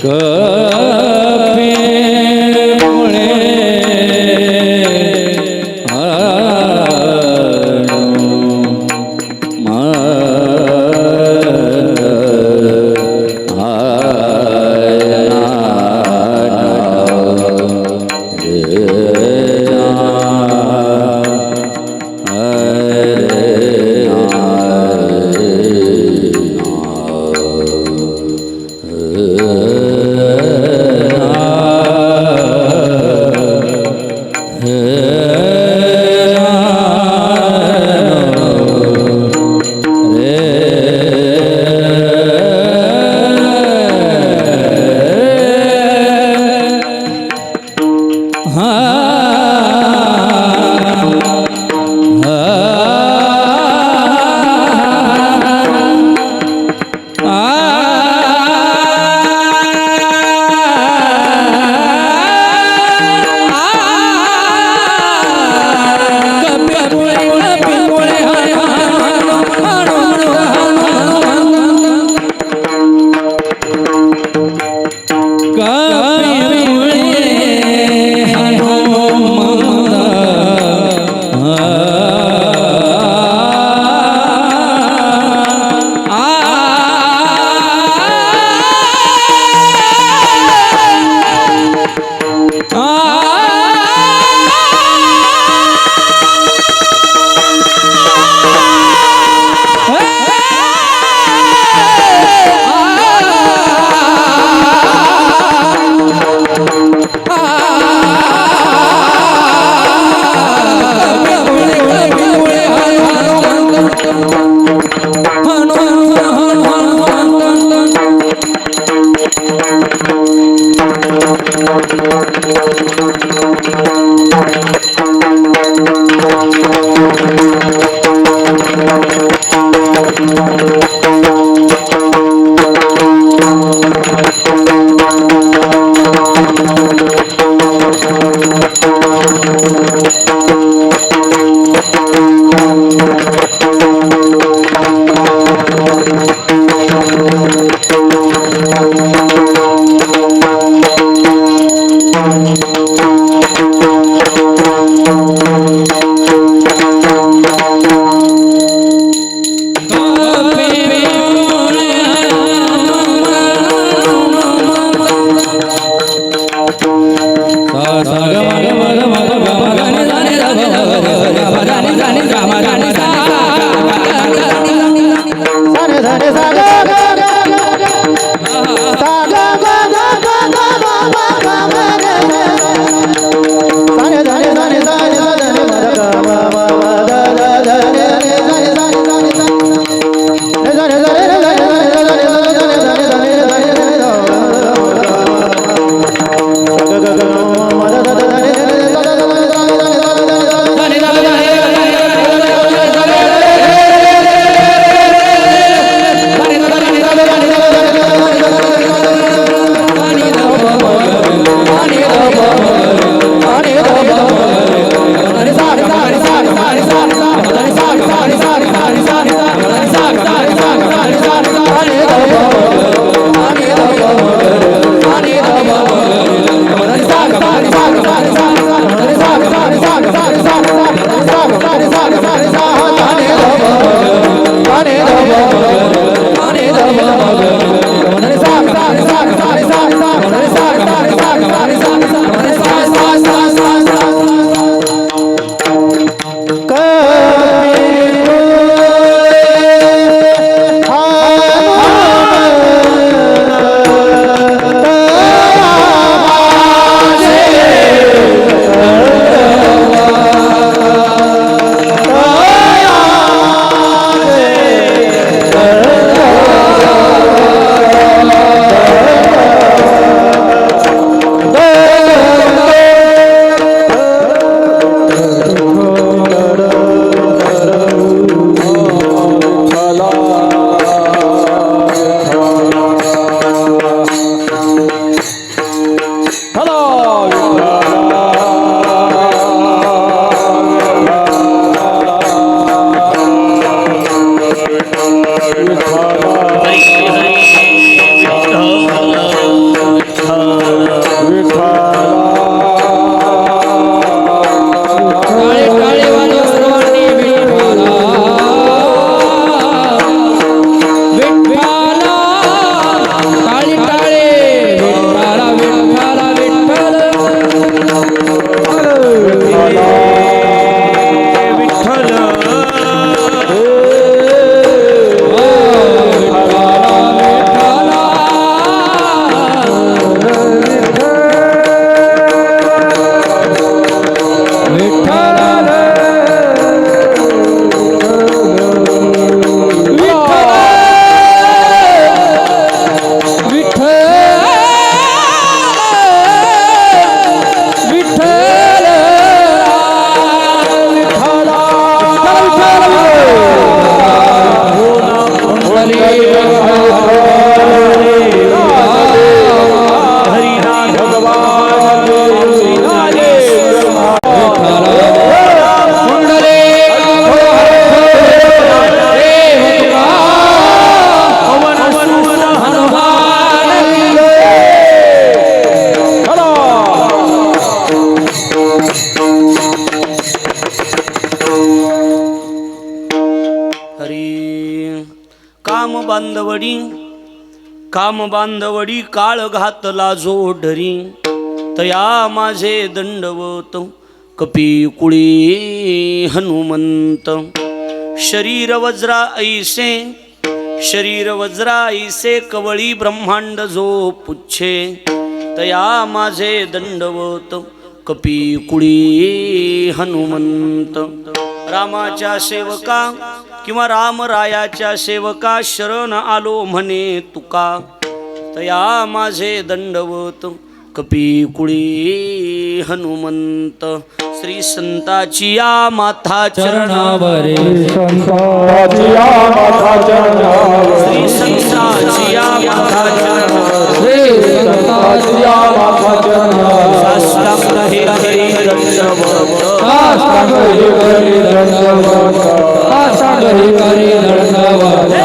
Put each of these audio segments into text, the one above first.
कपे बांधवडी काम बांधवडी काळ घातला जोडरी तया माझे दंडवत कपिकुळी हनुमंत शरीर वज्रा ऐसे कवळी ब्रह्मांड जो पुच्छे तया माझे दंडवत कपिकुळी हनुमंत रामाच्या सेवका किंवा रामरायाच्या सेवका शरण आलो म्हणे तुका तया माझे दंडवत कपिकुळी हनुमंत श्री संताची या माथा चरणावरे संताची या माथा चरणावरे श्री संताची या माथा चरणावरे श्री संताची या माथा चरणावरे साष्टांग हे हरी दंडवत साष्टांग हे हरी दंडवत साष्टांग हे हरी दंडवत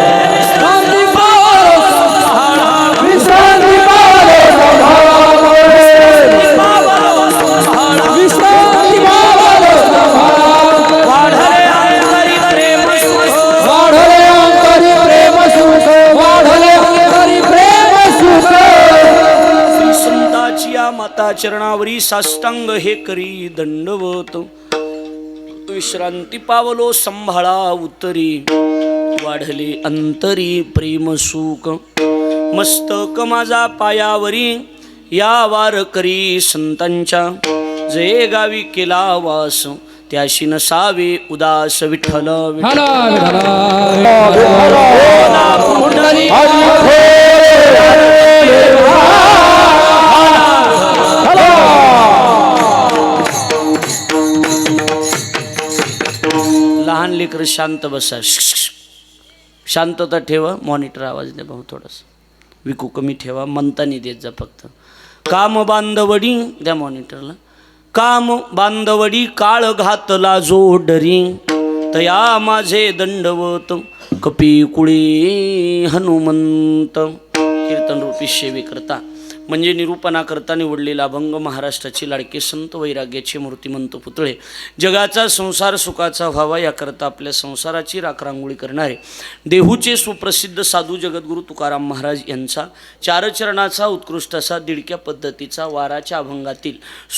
माता चरणावरी साष्टांग हे करी दंडवत विश्रांती पावलो संभाळा उत्तरी वाढले अंतरी प्रेम सुख मस्तक माझा पायावरी या वार करी संतांच्या जे गावी केला वास त्याशी नसावे उदास विठ्ठल लहान लेकर शांत बसा शांतता ठेवा मॉनिटर आवाज द्या भाऊ थोडासा विकू कमी ठेवा म्हणतानी देत जा फक्त काम बांधवडी द्या मॉनिटरला काम बांधवडी काळ घातला जोडरी तया माझे दंडवत कपिकुळी हनुमंत कीर्तन रूपी सेवे करता म्हणजे निरूपणा करता निवडलेला अभंग महाराष्ट्राची लाडके संत वैराग्याचे मूर्तिमंत पुतळे जगाचा संसार सुखाचा व्हावा याकरता आपल्या संसाराची राखरांगोळी करणारे देहूचे सुप्रसिद्ध साधू जगद्गुरू तुकाराम महाराज यांचा चारचरणाचा उत्कृष्ट असा दिडक्या पद्धतीचा वाराच्या अभंगातील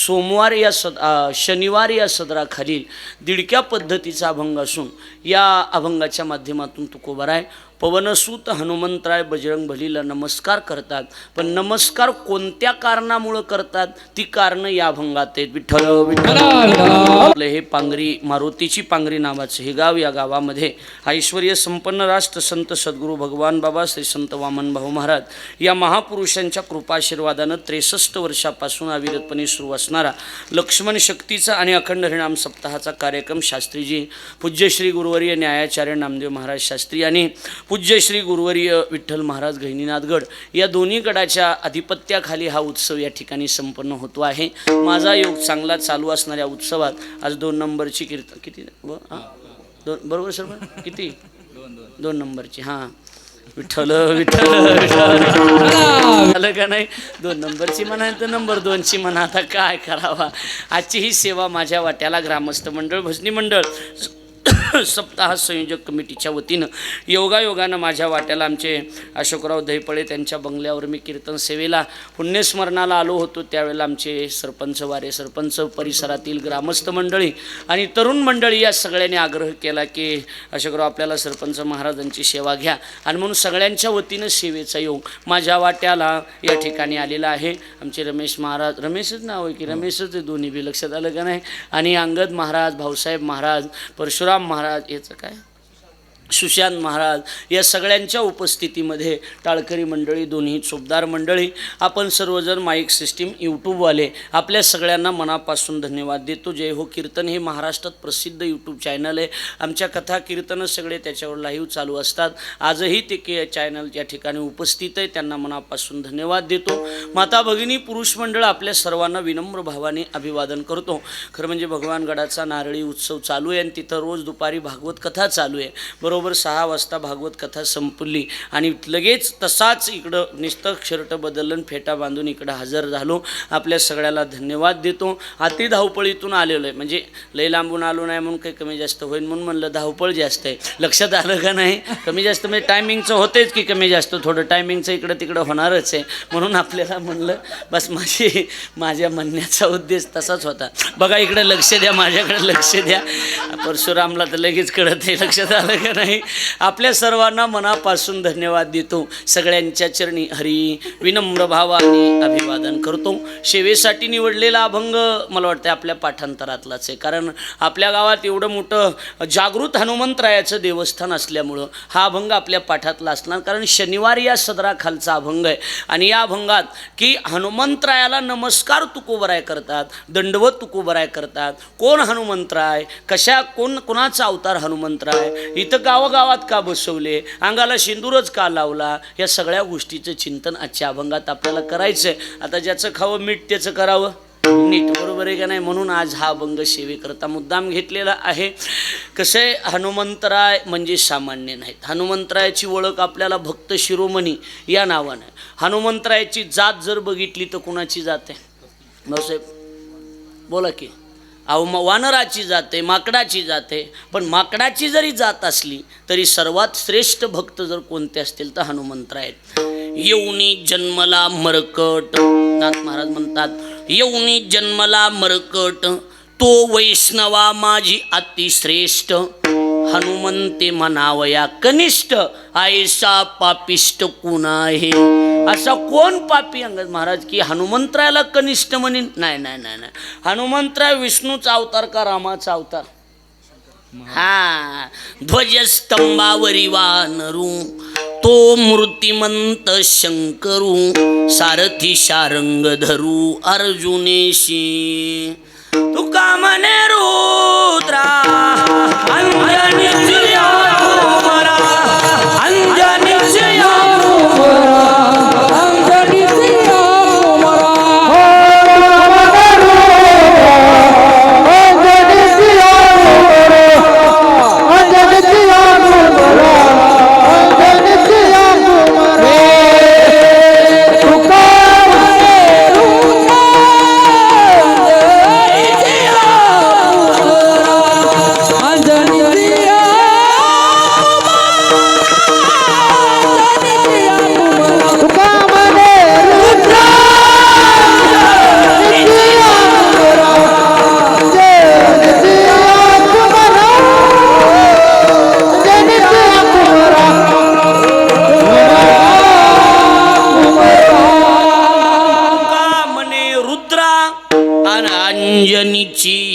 सोमवार या शनिवार या सदराखालील दिडक्या पद्धतीचा अभंग असून या अभंगाच्या माध्यमातून तुकोबाराय पवनसूत हनुमंतराय बजरंग बलीला नमस्कार करतात पण नमस्कार कोणत्या कारणामुळे करतात ती कारण या अभंगात आहेत विठ्ठल विठ्ठल आपलं हे पांगरी मारुतीची पांगरी नावाचं हे गाव या गावामध्ये ऐश्वर्य संपन्न राष्ट्र संत सद्गुरू भगवान बाबा श्री संत वामन भाऊ महाराज या महापुरुषांच्या कृपाशीर्वादानं 63 वर्षापासून अविरतपणे सुरू असणारा लक्ष्मण शक्तीचा आणि अखंड हरिनाम सप्ताहाचा कार्यक्रम शास्त्रीजी पूज्य श्री गुरुवर्य न्यायाचार्य नामदेव महाराज शास्त्री आणि पूज्य श्री गुरुवर्य विठ्ठल महाराज गहिनीनाथगड या दोन्ही गडाच्या अधिपत्याखाली हा उत्सव या ठिकाणी संपन्न होतो आहे माझा योग चांगला चालू असणाऱ्या उत्सवात आज 2 नंबरची कीर्तन किती बरोबर सर किती 2 नंबरची हां विठ्ठल विठ्ठल झालं का नाही 2 नंबरची म्हणा तर नंबर 2ची म्हणा आता काय करावा आजची ही सेवा माझ्या वाट्याला ग्रामस्थ मंडळ भजनी मंडळ सप्ताह संयोजक कमिटीच्या वतीनं योगायोगानं माझ्या वाट्याला आमचे अशोकराव दहीपळे त्यांच्या बंगल्यावर मी कीर्तन सेवेला पुण्यस्मरणाला आलो होतो त्यावेळेला आमचे सरपंच वारे सरपंच परिसरातील ग्रामस्थ मंडळी आणि तरुण मंडळी या सगळ्यांनी आग्रह केला की अशोकराव आपल्याला सरपंच महाराजांची सेवा घ्या आणि म्हणून सगळ्यांच्या वतीनं सेवेचा योग माझ्या वाट्याला या ठिकाणी आलेला आहे आमचे रमेश महाराज रमेशच नाव आहे की रमेशच आहे दोन्ही बी लक्षात आलं का नाही आणि अंगद महाराज भाऊसाहेब महाराज परशुराम महाराज याचं काय सुशांत महाराज या सगळ्यांच्या उपस्थितीमध्ये टाळकरी मंडळी दोन्ही चोपदार मंडळी आपण सर्वजण माईक सिस्टीम यूट्यूबवाले आपल्या सगळ्यांना मनापासून धन्यवाद देतो जय हो कीर्तन हे महाराष्ट्रात प्रसिद्ध यूट्यूब चॅनल आहे आमच्या कथा कीर्तनं सगळे त्याच्यावर लाईव्ह चालू असतात आजही ते चॅनल या ठिकाणी उपस्थित आहे त्यांना मनापासून धन्यवाद देतो माता भगिनी पुरुष मंडळ आपल्या सर्वांना विनम्र भावाने अभिवादन करतो खरं म्हणजे भगवान गडाचा नारळी उत्सव चालू आहे आणि तिथं रोज दुपारी भागवत कथा चालू आहे बरोबर बरोबर 6 वाजता भागवत कथा संपली आणि लगेच तसाच इकडं नुसतं शर्ट बदललं आणि फेटा बांधून इकडं हजर झालो. आपल्या सगळ्याला धन्यवाद देतो. अति धावपळीतून आलेलो आहे, म्हणजे लई लांबून आलो नाही म्हणून काही कमी जास्त होईल म्हणून म्हणलं. धावपळ जास्त आहे, लक्षात आलं का नाही? कमी जास्त म्हणजे टायमिंगचं होतेच की कमी जास्त थोडं टायमिंगचं इकडं तिकडं होणारच आहे. म्हणून आपल्याला म्हणलं बस. माझ्या म्हणण्याचा उद्देश तसाच होता. बघा इकडे लक्ष द्या, माझ्याकडे लक्ष द्या. परशुरामला तर लगेच कळत आहे, लक्षात आलं का नाही? आपल्या सर्वांना मनापासून धन्यवाद देतो. सगळ्यांच्या चरणी हरी विनम्र भावाने अभिवादन करतो. सेवेसाठी निवडलेला अभंग मला वाटतं आपल्या पाठांतरातलाच आहे, कारण आपल्या गावात एवढं मोठं जागृत हनुमंतरायाचं देवस्थान असल्यामुळं हा अभंग आपल्या पाठातला असणार. कारण शनिवारी या सदराखालचा अभंग आहे आणि या अभंगात की हनुमंतरायाला नमस्कार तुकोबराय करतात, दंडवत तुकोबराय करतात. कोण हनुमंतराय, कोणाचा अवतार हनुमंतराय, इथं गावागावात का बसवले, अंगाला सिंदूरच का लावला, या सगळ्या गोष्टीचं चिंतन आजच्या अभंगात आपल्याला करायचं आहे. आता ज्याचं खावं मीठ त्याचं करावं नीट, बरोबर आहे का नाही? म्हणून आज हा अभंग सेवेकरता मुद्दाम घेतलेला आहे. कसं आहे, हनुमंतराय म्हणजे सामान्य नाहीत. हनुमंतरायाची ओळख आपल्याला भक्त शिरोमणी या नावानं आहे. हनुमंतरायाची जात जर बघितली तर कुणाची जात आहे भाऊसाहेब? बोला की. अहो वानराची जाते, माकडाची जाते. पण माकडाची जरी जात असली तरी सर्वात श्रेष्ठ भक्त जर कोणते असतील तर हनुमंतराय आहेत. येऊनी जन्मला मरकट, नाथ महाराज म्हणतात, येऊनी जन्मला मरकट तो वैष्णवा माझी अतिश्रेष्ठ, हनुमंते म्हणावया कनिष्ठ, आयसा पापिष्ट कुणा आहे. असा कोण पापी अंगद महाराज की हनुमंतरायाला कनिष्ठ म्हणेन? नाही नाही नाही नाही. हनुमंतराय विष्णूचा अवतार का रामाचा अवतार? हा, ध्वजस्तंभावरी वानरू तो मूर्तिमंत शंकरू, सारथी शारंग धरू अर्जुनेशी. तुका म्हणे रुद्रा अंजनीची कुमारा, अंजनीची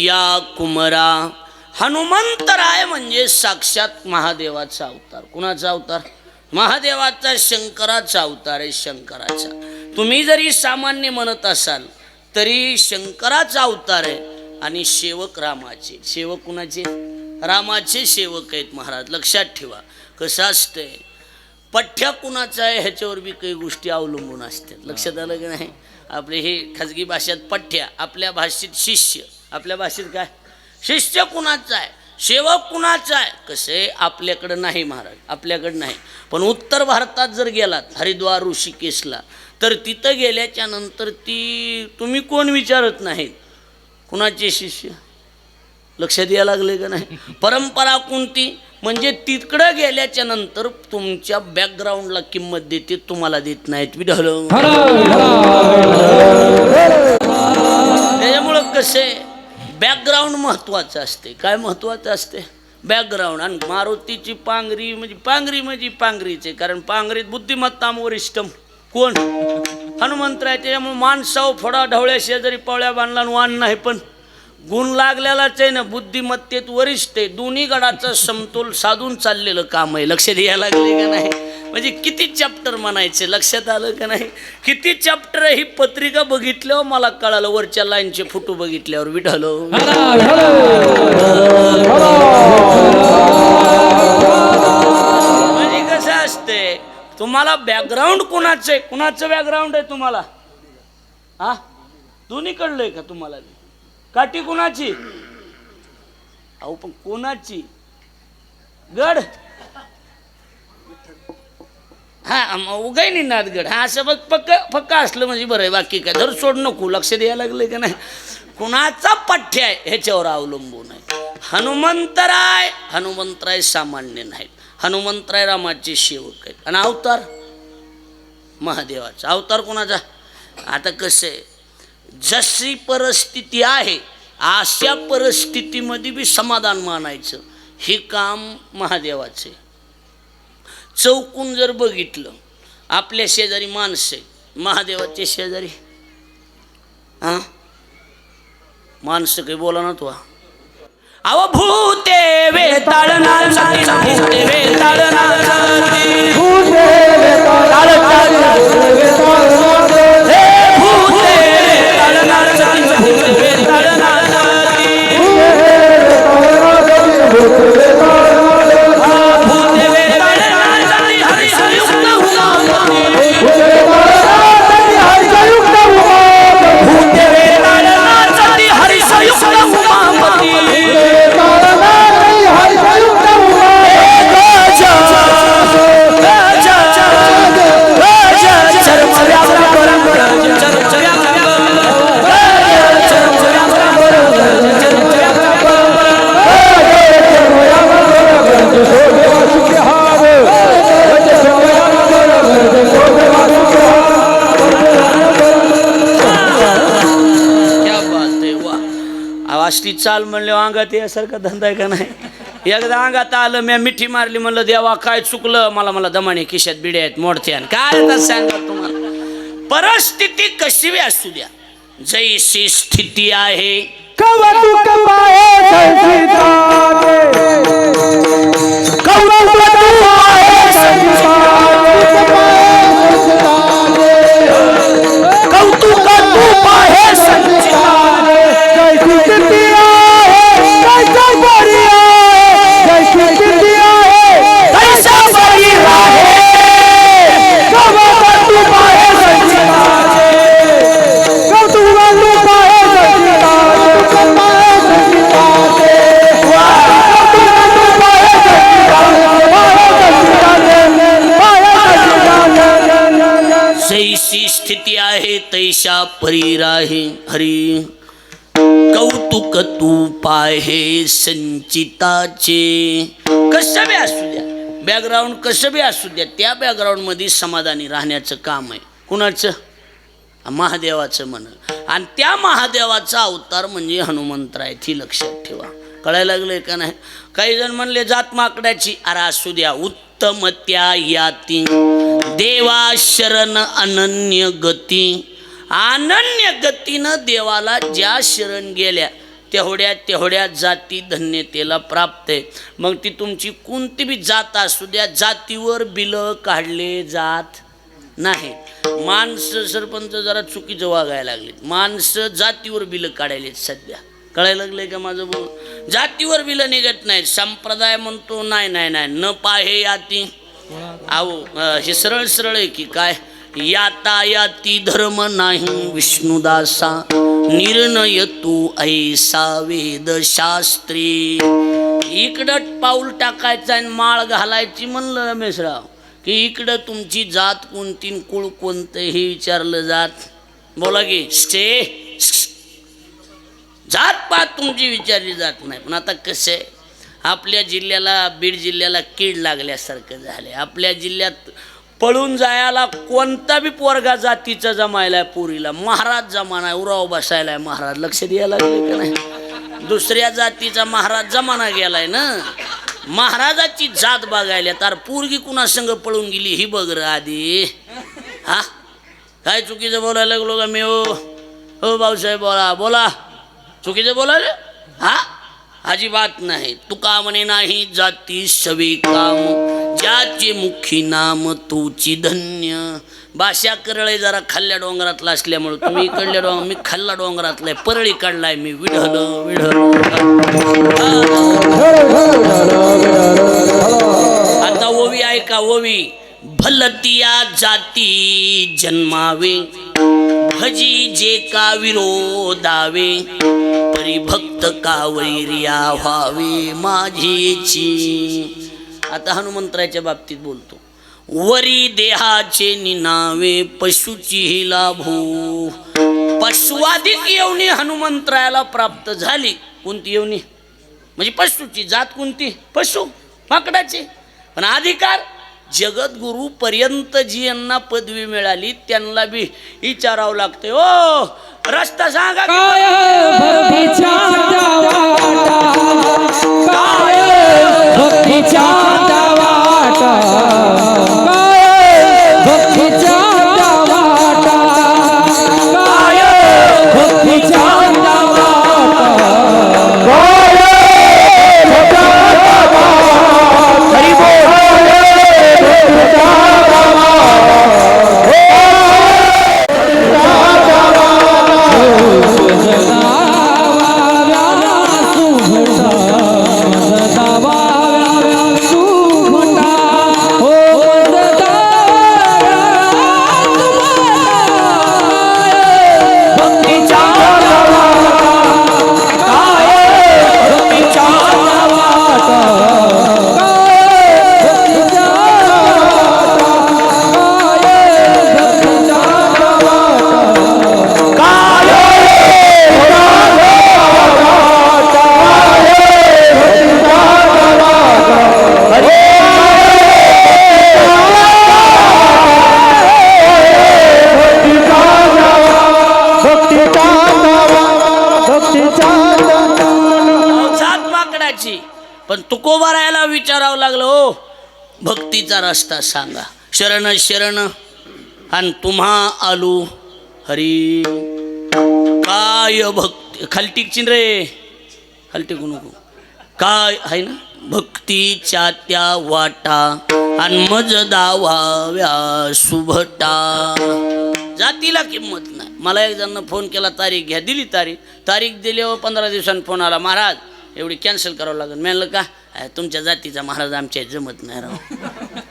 या कुमरा. हनुमंतराय म्हणजे साक्षात महादेवाचा अवतार. कुणाचा अवतार? महादेवाचा, शंकराचा अवतार आहे. शंकराचा. तुम्ही जरी सामान्य म्हणत असाल तरी शंकराचा अवतार आहे. आणि सेवक रामाचे. सेवक कुणाचे? रामाचे सेवक आहेत महाराज. लक्षात ठेवा. कसं असतंय, पठ्या कुणाचा आहे ह्याच्यावर बी काही गोष्टी अवलंबून असतात. लक्षात आलं की नाही? आपले हे खाजगी भाषेत पठ्या, आपल्या भाषेत शिष्य. आपल्या भाषेत काय? शिष्य कुणाचा आहे, सेवक कुणाचा आहे. कसे आपल्याकडं नाही महाराज, आपल्याकडं नाही. पण उत्तर भारतात जर गेलात हरिद्वार ऋषिकेशला तर तिथं गेल्याच्या नंतर तुम्ही कोण विचारत नाहीत कुणाचे शिष्य. लक्षात यायला लागले का नाही? परंपरा कोणती म्हणजे तिकडं गेल्याच्या नंतर तुमच्या बॅकग्राऊंडला किंमत देते, तुम्हाला देत नाहीत. विढळ. त्याच्यामुळं कसे बॅकग्राऊंड महत्वाचं असते. काय महत्वाचं असते? बॅकग्राऊंड. आणि मारुतीची पांगरी म्हणजे पांगरीचे, कारण पांगरीत बुद्धिमत्ताम वरिष्ठम कोण? हनुमंतराय. त्याच्यामुळे माणसाव फोडा ढवळ्या शेजारी पवळ्या बांधला वाण नाही, पण गुण लागलेलाच आहे ना. बुद्धिमत्तेत वरिष्ठ आहे. दोन्ही गडाचा समतोल साधून चाललेलं काम आहे. लक्षात यायला लागले का नाही? म्हणजे किती चॅप्टर म्हणायचे. लक्षात आलं का नाही? किती चॅप्टर. ही पत्रिका बघितल्यावर मला कळालं, वरच्या लाईनचे फोटो बघितल्यावर. विढाल. म्हणजे कसं असते, तुम्हाला बॅकग्राऊंड कुणाचं आहे? कुणाचं बॅकग्राऊंड आहे तुम्हाला? हा, दोन्ही कळलंय का तुम्हाला? काठी कुणाची? अहो पण कोणाची? गड हा उगाय नाही नादगड हा असं बघ पक्क असलं म्हणजे बरं आहे. बाकी काय धर सोड नको लक्ष द्यायला लागलं का नाही. कुणाचा पठ्य आहे ह्याच्यावर अवलंबून आहे. हनुमंतराय सामान्य नाहीत. हनुमंतराय रामाचे सेवक आहेत. आणि अवतार महादेवाचा. अवतार कोणाचा? आता कसं आहे जशी परिस्थिती आहे अशा परिस्थितीमध्ये बी समाधान मानायचं हे काम महादेवाचे. चौकून जर बघितलं आपल्या शेजारी माणसं आहेत. महादेवाचे शेजारी हां माणसं काही बोला ना तू. अव भूते वेताळना भूते वेताळना अशी चाल म्हणले अंगात यासारखा धंदा आहे का नाही. एकदा अंगात आलं मी मिठी मारली म्हणलं देवा काय चुकलं मला दमाने खिशात बिड्या आहेत मोडत्या काय सांगा तुम्हाला. परिस्थिती कशी बी असू द्या जैसी स्थिती आहे जैसी स्थिती आहे तैशा परी राहे हरी. कौतुक तू पाहे संचिताचे. कसं बी असू द्या बॅकग्राऊंड कसं बी असू द्या त्या बॅकग्राऊंड मध्ये समाधानी राहण्याचं काम आहे. कुणाचं? महादेवाचं म्हण. आणि त्या महादेवाचा अवतार म्हणजे हनुमंतराय. ती लक्षात ठेवा. कळायला लागलंय का नाही. काही जण म्हणले जात माकडाची. अरे असू द्या उत्तम त्या याती देवा शरण अनन्य गती. अनन्य गतीनं देवाला ज्या शरण गेल्या तेवढ्या जाती धन्यतेला प्राप्त आहे. मग ती तुमची कोणती बी जात असू द्या जातीवर बिल काढले जात नाही. माणसं सरपंच जरा चुकीचं वागायला लागले. माणसं जातीवर बिल काढायलेत सध्या. कळायला लागलंय का माझं बोल. जातीवर बिल निघत नाहीत. संप्रदाय म्हणतो नाही न पाहे याती. अहो हे सरळ आहे की काय. याता याती धर्म नाही विष्णुदासा निर्णय तू ऐसा वेद शास्त्री. इकडं पाऊल टाकायचं आणि माळ घालायची म्हणलं रमेशराव की इकडं तुमची जात कोणती कुळ कोणतं हे विचारलं जात. बोला की स्टे जात पात तुमची विचारली जात नाही. पण आता कसं आहे आपल्या जिल्ह्याला बीड जिल्ह्याला कीड लागल्यासारखं झालं. आपल्या जिल्ह्यात पळून जायला कोणता बी पोरगा जातीचा जमायलाय. पुरीला महाराज जमाना उराव बसायलाय महाराज. लक्ष द्यायला लागले का नाही. दुसऱ्या जातीचा महाराज जमाना गेलाय ना. महाराजाची जात बघायला तर पोरगी कुणा संग पळून गेली ही बघ र आधी. हा काय चुकीचं बोलायला लागलो का मी. हो भाऊसाहेब बोला चुकीचं बोलायला. हा अजिबात नाही. तुका म्हणे नाही जाती सवे काम ज्याचे मुखी नाम तूची धन्य. भाषा करळे जरा खाल्ल्या डोंगरातला असल्यामुळे तुम्ही इकडल्या डोंगर मी खाल्ला डोंगरातला परळी काढलाय मी. विढल आता ओवी ऐका ओवी. भलतिया जाती जन्मावे भजी जे का विरोधावे परिभक्त का वैर्या व्हावे माझीची. आता हनुमंतरायच्या बाबतीत बोलतो. वरी देहाचे निनावे पशुची ही लाभू. पशुवादिक येवणी हनुमंतरायाला प्राप्त झाली. कोणती येवणी? म्हणजे पशुची जात कोणती? पशु, माकडाची. पण अधिकार जगद्गुरु पर्यंत जी यांना पदवी मिळाली त्यांना बी विचारावं लागते. ओ रस्ता सांगा. पण तुकोबारायला विचारावं लागलं. हो भक्तीचा रस्ता सांगा. शरण शरण आणि तुम्हा आलू हरी. काय भक्ती खालटीक चिन रे, खालटीकू नको. काय आहे ना भक्तीच्या त्या वाटा आणि मज दावाव्या सुभटा. जातीला किंमत नाही. मला एक जण फोन केला, तारीख घ्या. दिली तारीख दिल्यावर 15 दिवसांनी फोन आला, महाराज एवढी कॅन्सल करावं लागेल. म्हणलं का? तुमच्या जातीचा महाराज आमच्या जमत नाही राव.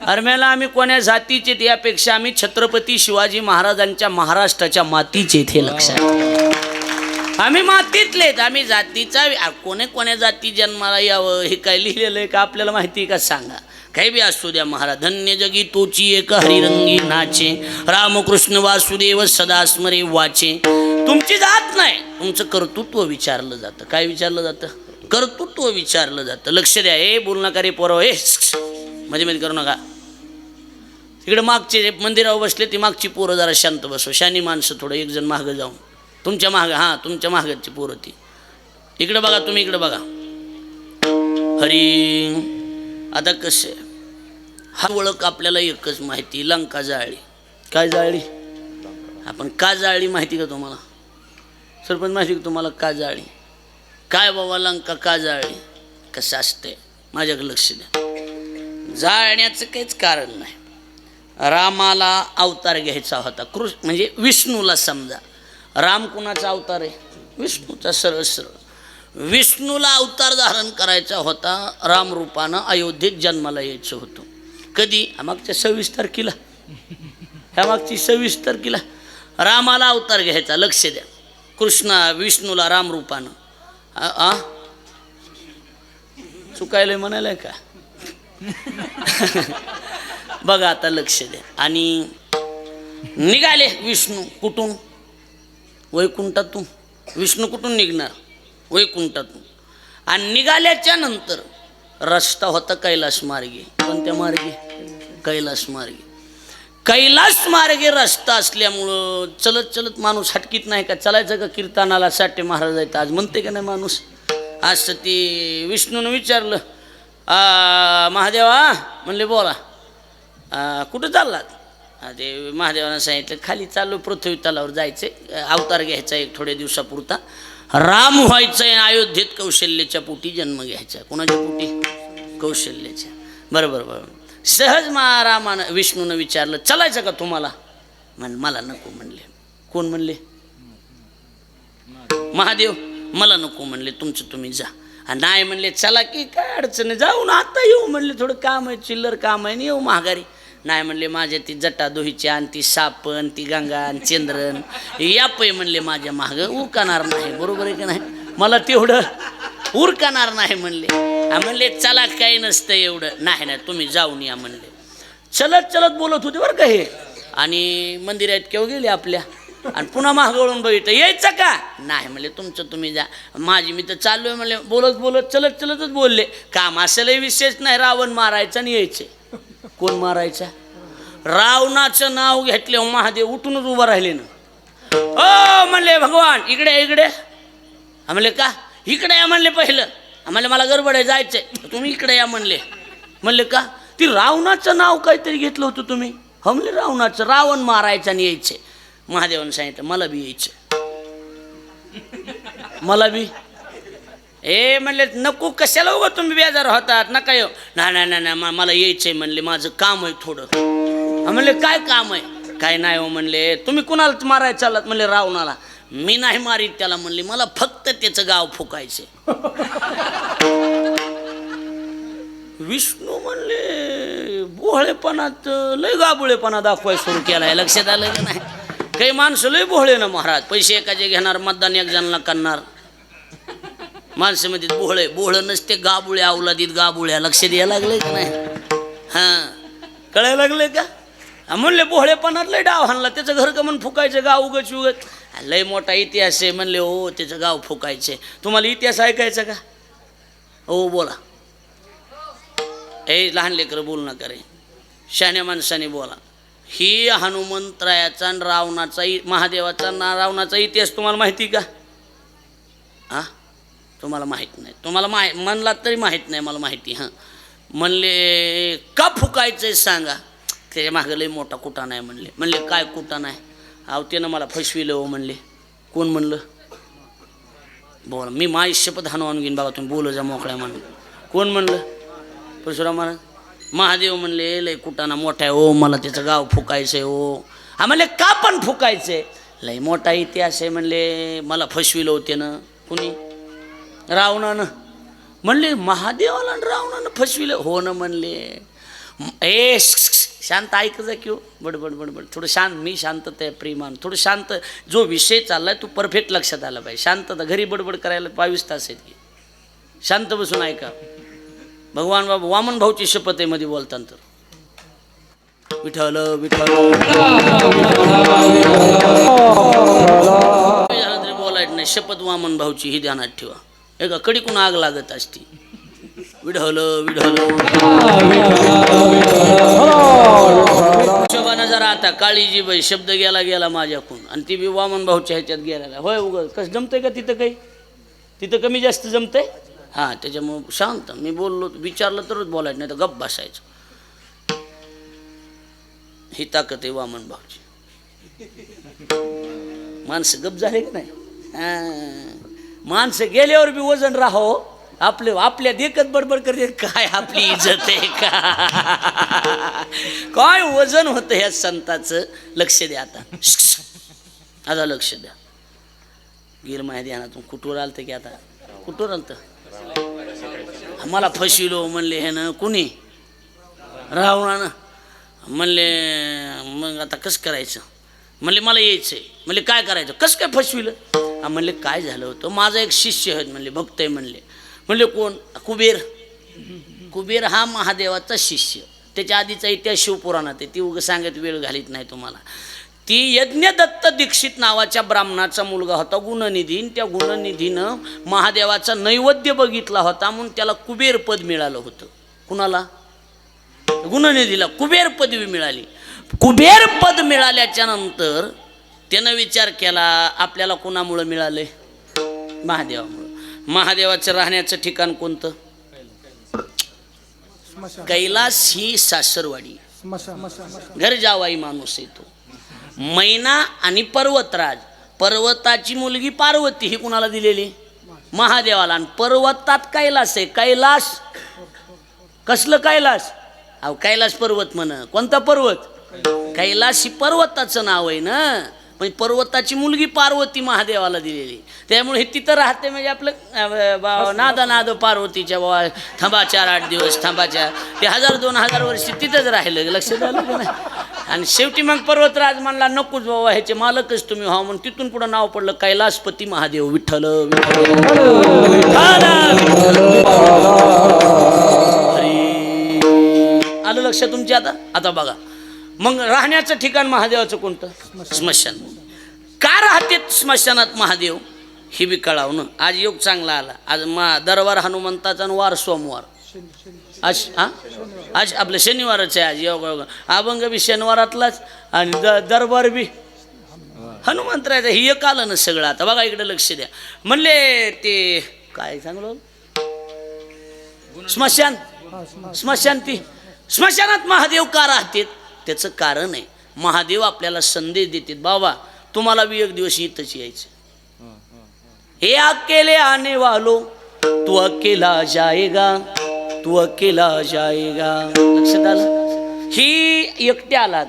अरे मेला आम्ही कोण्या जातीचे यापेक्षा आम्ही छत्रपती शिवाजी महाराजांच्या महाराष्ट्राच्या मातीचे. हे लक्षात. आम्ही मातीतलेत. आम्ही जातीचा कोण्या जाती जन्माला यावं हे काय लिहिलेलं आहे का आपल्याला माहिती का? सांगा. काही बी असू द्या महाराज. धन्य जगी तोची एक हरिरंगी नाचे. रामकृष्ण वासुदेव सदा स्मरे वाचे. तुमची जात नाही, तुमचं कर्तृत्व विचारलं जातं. काय विचारलं जातं? कर्तृत्व विचारलं जातं. लक्ष द्या. हे बोल नका रे पोरं. हे मध्ये मध्ये करू नका. तिकडे मागचे मंदिरावर बसले ती मागची पोरं जरा शांत बसव. शानी माणसं थोडं एक जण मागं जाऊन. तुमच्या मागं, हां तुमच्या मागची पोरं ती. इकडे बघा, तुम्ही इकडे बघा. हरी. आता कसं आहे हा ओळख आपल्याला एकच माहिती. लंका जाळली. काय जाळली? आपण का जाळली माहिती का तुम्हाला? सरपंच माहिती का तुम्हाला का जाळली? काय बाबा लंका का जाळली? कसं असते माझ्याकडे लक्ष द्या. जाळण्याचं काहीच कारण नाही. रामाला अवतार घ्यायचा होता. म्हणजे विष्णूला समजा. राम कुणाचा अवतार आहे? विष्णूचा. सरळ सरळ विष्णूला अवतार धारण करायचा होता. रामरूपानं अयोध्येत जन्माला यायचं होतं. कधी? मागच्या 26 तारखेला. ह्या मागची 26 तारखेला रामाला अवतार घ्यायचा. लक्ष द्या. विष्णूला रामरूपानं. चुकायला म्हणायला का? बघा आता लक्ष द्या. आणि निघाले विष्णू. कुठून? वैकुंठातून. विष्णू कुठून निघणार? वैकुंठातून. आणि निघाल्याच्या नंतर रस्ता होता कैलास मार्गे. कोणत्या मार्गे? कैलास मार्गे. कैलास मार्गे रस्ता असल्यामुळं चलत चलत माणूस हटकीत नाही का? चालायचं का कीर्तनाला? साठे महाराज आहेत आज म्हणते का नाही माणूस? असं ते विष्णूनं विचारलं. महादेवा म्हणले बोला. कुठं चाललात? ते महादेवानं सांगितलं खाली चाललो, पृथ्वी तलावर जायचं, अवतार घ्यायचा एक थोड्या दिवसापुरता. राम व्हायचं आहे. अयोध्येत कौशल्याच्या पोटी जन्म घ्यायचा. कोणाच्या पोटी? कौशल्याच्या. बरोबर. सहज रामानं विष्णूनं विचारलं चलायचं का तुम्हाला? मला नको म्हणले. कोण म्हणले? महादेव. मला नको म्हणले, तुमचं तुम्ही जा. आणि नाही म्हणले चला की काय अडचण जाऊन आता येऊ म्हणले. थोडं काम आहे, चिल्लर काम आहे, येऊ माघारी. नाही म्हणले माझ्या ती जटा दोहीची आणि ती सापण ती गंगा आणि चंद्रन यापय म्हणले माझ्या मागं उरकणार नाही. बरोबर आहे का नाही? मला तेवढं उरकणार नाही म्हणले. म्हणले चला काही नसतं एवढं. नाही तुम्ही जाऊन या म्हणले. चलत चलत बोलत होते बरं का हे. आणि मंदिरात केव्हा गेले आपल्या आणि पुन्हा मागवळून बघितलं यायचं का नाही म्हणले तुमचं तुम्ही जा माझी मी तर चाललो आहे म्हणले. बोलत बोलत चलत चलतच बोलले. काम असलंही विशेष नाही रावण मारायचा आणि यायचे. कोण मारायचा? रावणाचं नाव घेतले महादेव उठूनच उभं राहिले ना. ओ म्हणले भगवान इकडे इकडे. म्हणले का इकडे या म्हणले. पहिलं म्हणले मला गडबड आहे जायचंय तुम्ही इकडे या म्हणले. म्हणले का ती रावणाचं नाव काहीतरी घेतलं होतं तुम्ही. म्हणले रावणाचं रावण मारायचं आणि यायचे. महादेवानं सांगितलं मला बी यायचं. मला बी ए म्हणले नको कशाला उभं तुम्ही बेजार होतात नका येऊ. नाही नाही नाही मला यायचंय म्हणले माझं काम आहे थोडं. म्हणले काय काम आहे. काय नाही हो म्हणले तुम्ही कुणाला मारायला चाललात म्हणले रावणाला. मी नाही मारीत त्याला म्हणले मला फक्त त्याचं गाव फुकायचे. विष्णू म्हणले बोहळेपणात लय गाबुळेपणा दाखवाय सुरू केलाय. लक्षात आलं की नाही. काही माणसं लय बोहळे ना महाराज. पैसे एकाचे घेणार मतदान एक जणांना करणार. माणसं मध्ये बोहळे बोहळ नसते गाबुळ्या अवलादीत गाबुळ्या. लक्ष द्यायला लागले की नाही. हां कळायला लागले का. म्हणले बोहळेपणात लय डाव हाणला त्याचं घर का म्हणून फुकायचं गाव उगच उगत. लय मोठा इतिहास आहे म्हणले. हो त्याचं गाव फुकायचे. तुम्हाला इतिहास ऐकायचा का. हो बोला. ए लहान लेकरं बोलू नका रे. शहाण्या माणसाने बोला. ही हनुमंतरायाचा आणि रावणाचा महादेवाचा रावणाचा इतिहास तुम्हाला माहिती का. हां तुम्हाला माहीत नाही. तुम्हाला म्हणलात तरी माहीत नाही. मला माहिती. हां म्हणले का फुकायचं सांगा. त्याच्या मागं लय मोठा कुटा नाही म्हणले. म्हणले काय कुटा नाही. अहो त्यानं मला फसविलं हो म्हणले. कोण म्हणलं बोला. मी माझी शपथ हनुमान घेईन बाबा तुम्ही बोल जा मोकळ्या म्हणून. कोण म्हणलं परशुराम महाराज. महादेव म्हणले लय कुटाना मोठा आहे हो मला त्याचं गाव फुकायचं आहे हो. हा म्हणले का पण फुकायचं आहे. लय मोठा इतिहास आहे म्हणले. मला फसविलं होते ना कुणी रावणानं. म्हणले महादेवाला आणि रावणानं फसविलं हो ना म्हणले. ए शांत ऐक जा की हो. बडबड बडबड थोडं शांत. मी शांतता आहे प्रेमान थोडं शांत. जो विषय चाललाय तू परफेक्ट लक्षात आला पाहिजे. शांतता घरी बडबड करायला 22 तास आहेत की. शांत बसून ऐका. भगवान बाबा वामन भाऊची शपथ आहे मध्ये बोलताना तर विठ्ठल विठ्ठल झालं तरी बोलायचं नाही. शपथ वामन भाऊची ही ध्यानात ठेवा. एका कडीकून आग लागत असती. विढवल विढवल शोभानं जरा आता काळीजी बाई शब्द गेला गेला माझ्याकडून आणि ती बी वामन भाऊच्या ह्याच्यात गेलेला. होय उगं कसं जमतंय का तिथं काही. तिथं कमी जास्त जमतंय. हां त्याच्यामुळं शांत. मी बोललो विचारलं तरच बोलायचं नाही तर गप्प बसायचं. ही ताकद आहे वामन भाऊची. माणसं गप्प झाले की नाही. माणसं गेल्यावर बी वजन राहो. आपल्या देखत बडबड करते काय आपली इज्जत आहे का. काय वजन होतं ह्या संताचं. लक्ष द्या आता लक्ष द्या. गिर माहिती ध्यानातून कुठवर आलतं की आता कुठवर आलतं. मला फसविलो म्हणले हे ना कुणी रावणानं. म्हणले मग आता कसं करायचं. म्हणले मला यायचंय. म्हणले काय करायचं कसं काय फसविलं. म्हणले काय झालं होतं माझा एक शिष्य आहेत म्हणले भक्त आहे म्हणले. म्हणले कोण. कुबेर. कुबेर हा महादेवाचा शिष्य. त्याच्या आधीचा इतिहास शिवपुराणात आहे. ती उगं सांगत वेळ घालीत नाही तुम्हाला. ती यज्ञदत्त दीक्षित नावाच्या ब्राह्मणाचा मुलगा होता गुणनिधी. त्या गुणनिधीनं महादेवाचा नैवेद्य बघितला होता म्हणून त्याला कुबेर पद मिळालं होतं. कुणाला गुणनिधीला कुबेर पदवी मिळाली. कुबेर पद मिळाल्याच्या नंतर त्यानं विचार केला आपल्याला कुणामुळं मिळालंय महादेवामुळं. महादेवाचं राहण्याचं ठिकाण कोणतं. कैलास ही सासरवाडी. घर जावाई माणूस येतो. मैना आणि पर्वतराज. पर्वताची मुलगी पार्वती ही कुणाला दिलेली महादेवाला. आणि पर्वतात कैलास आहे. कैलास कसलं कैलास. अहो कैलास पर्वत म्हण. कोणता पर्वत. कैलास ही पर्वताचं नाव आहे ना. म्हणजे पर्वताची मुलगी पार्वती महादेवाला दिलेली. त्यामुळे हे तिथं राहते म्हणजे आपलं नाद पार्वतीच्या बाबा थांबा 4-8 दिवस थांबाच्या. ते 1000-2000 वर्ष तिथंच राहिलं. लक्षात आलं का नाही. आणि शेवटी मग पर्वतराज म्हणला नकोच बाबा ह्याचे मालकच तुम्ही व्हा म्हणून तिथून पुढं नाव पडलं कैलासपती महादेव. विठ्ठल आलं लक्ष तुमच्या आता बघा. मग राहण्याचं ठिकाण महादेवाचं कोणतं? स्मशान. का राहते स्मशानात महादेव ही बी कळावं. आज योग चांगला आला. आज दरबार हनुमंताचा आणि वार सोमवार. आज आपलं शनिवारच आहे. आज योग अभंग बी शनिवारातलाच आणि दरबार बी हनुमंतरायचं. हे एक आलं ना सगळं. आता बघा इकडे लक्ष द्या. म्हणले ते काय सांगलो स्मशान ती स्मशानात महादेव का राहते? त्याचं कारण आहे. महादेव आपल्याला संदेश देतात, बाबा तुम्हाला बी एक दिवस इथंच यायचं. हे अकेले आने वालो तू अकेला जाएगा, तू अकेला जाएगा. लक्षात आलं? ही एकटे आलात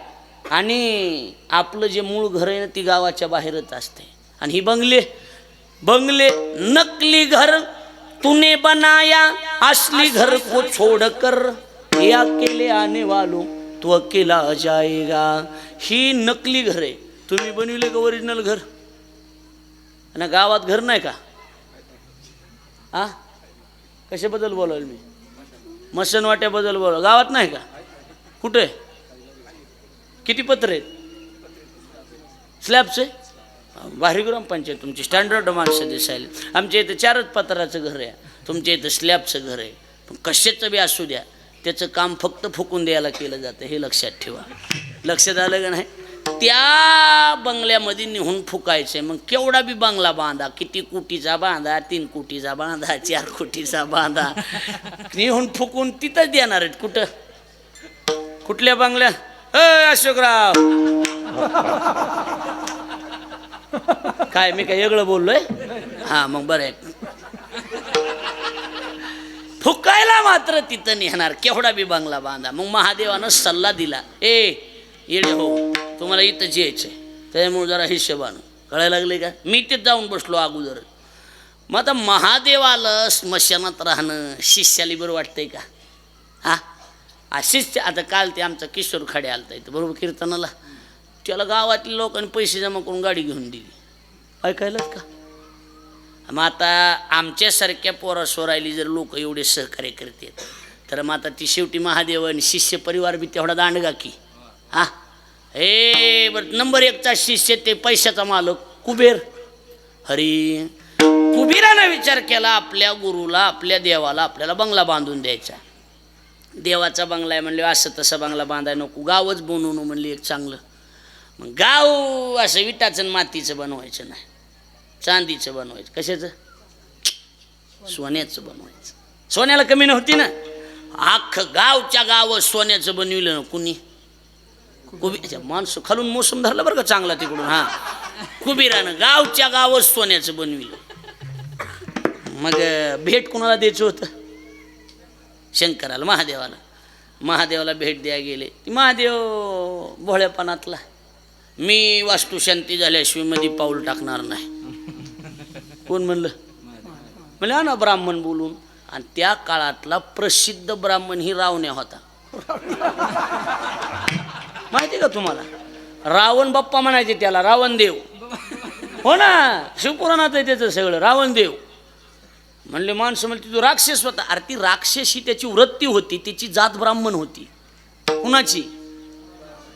आणि आपलं जे मूळ घर आहे ना ती गावाच्या बाहेरच असते. आणि ही बंगले नकली घर तूने बनाया, असली घर को छोड़कर. हे अकेले आने वालो तू अकेला जाएगा. ही नकली घर आहे. तुम्ही बनविले का ओरिजिनल घर? आणि गावात घर नाही का? कशाबद्दल बोलावलं मी? मसन वाट्याबद्दल बोला. गावात नाही का? कुठे? किती पत्र आहेत? स्लॅबचे? भारी ग्रामपंचायत तुमची, स्टँडर्ड माणसं दिसायला. आमच्या इथं 4च पत्राचं घर आहे, तुमच्या इथं स्लॅबचं घर आहे. पण कशाचं बी असू द्या, त्याचं काम फक्त फुकून द्यायला केलं जातं, हे लक्षात ठेवा. लक्षात आलं का नाही? त्या बंगल्यामध्ये निहून फुकायचं. मग केवढा बी बंगला बांधा, किती कोटीचा बांधा, 3 कोटीचा बांधा, 4 कोटीचा बांधा, निहून फुकून तिथंच देणार आहेत. कुठं? कुठल्या बंगल्या? अशोकराव काय मी काय वेगळं बोललोय? हा मग बरं आहे. फुकायला मात्र तिथं नेणार, केवढा बी बंगला बांधा. मग महादेवानं सल्ला दिला, येडे हो तुम्हाला इथंच यायचंय, त्यामुळे जरा हिशोबानं. कळायला लागले का? मी तिथं जाऊन बसलो अगोदर. मग आता महादेवाला स्मशानात राहणं शिष्याला बरं वाटतंय का? शिष्य आता काल ते आमचा किशोर खाडे आलता इथं बरोबर कीर्तनाला. त्याला गावातल्या लोकांनी पैसे जमा करून गाडी घेऊन दिली. ऐकायलाच का? मग आता आमच्यासारख्या पोरासोरायली जर लोक एवढे सहकार्य करतात तर मग आता ती शेवटी महादेव आणि शिष्य परिवार बी तेवढा दांडगा की. बरं नंबर 1चा शिष्य ते पैशाचा मालक कुबेर. हरी कुबेरानं विचार केला आपल्या गुरुला, आपल्या देवाला आपल्याला बंगला बांधून द्यायचा. देवाचा बंगला आहे म्हणले असं तसं बंगला बांधाय नको, गावच बनवून म्हणले एक चांगलं. मग गाव असं विटाचं मातीचं बनवायचं नाही, चांदीचं बनवायचं. कशाचं? सोन्याचं बनवायचं. सोन्याला कमी नव्हती ना. अख्खं गावच्या गाव सोन्याचं बनविलं ना कुणी. कुबीराच्या माणसं खालून मोसम धरला बरं का चांगला तिकडून. कुबीरानं गावच्या गावच सोन्याचं बनविलं. मग भेट कुणाला द्यायचं होतं? शंकराला, महादेवाला भेट द्या गेले. महादेव भोळ्यापणातला, मी वास्तुशांती झाल्याशिवाय मध्ये पाऊल टाकणार नाही. कोण म्हणलं? म्हणले ना ब्राह्मण बोलून. आणि त्या काळातला प्रसिद्ध ब्राह्मण ही रावण्या होता. माहिती का तुम्हाला? रावण बाप्पा म्हणायचे त्याला, रावण देव. हो ना, शिवपुराणात आहे त्याचं सगळं. रावण देव म्हणले. माणसं म्हणते तो राक्षस होता. अरे ती राक्षसी त्याची वृत्ती होती, त्याची जात ब्राह्मण होती. कुणाची?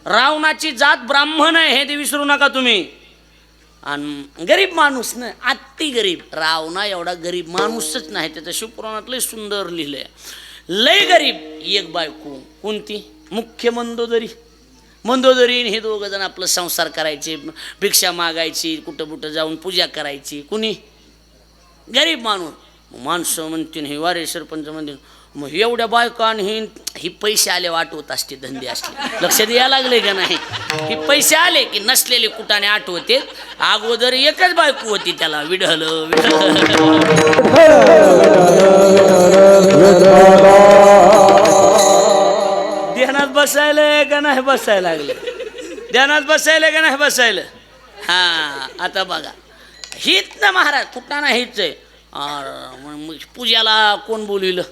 रावणाची जात ब्राह्मण आहे, हे ते विसरू नका तुम्ही. आणि गरीब माणूस ना, अति गरीब. रावणा एवढा गरीब माणूसच नाही. त्याचं शिवपुराणात लय सुंदर लिहिलंय. लय गरीब. एक बायको. कोणती? मुख्य मंदोदरी. हे दोघं जण आपलं संसार करायचे, भिक्षा मागायची, कुठं जाऊन पूजा करायची. कुणी? गरीब माणूस. माणसं म्हणतील हे वारे सरपंच म्हणतील मग एवढ्या बायका आणि ही पैसे आले आठवत असते, धंदे असले. लक्षात यायला लागले का नाही? ही पैसे आले की नसलेले कुठाने आठवते. अगोदर एकच बायको होती त्याला, विढल. ध्यानात बसायला का नाही बसायला लागले? ध्यानात बसायला का नाही बसायला? आता बघा, हीच ना महाराज कुठं ना हीच आहे. पूजाला कोण बोलविलं?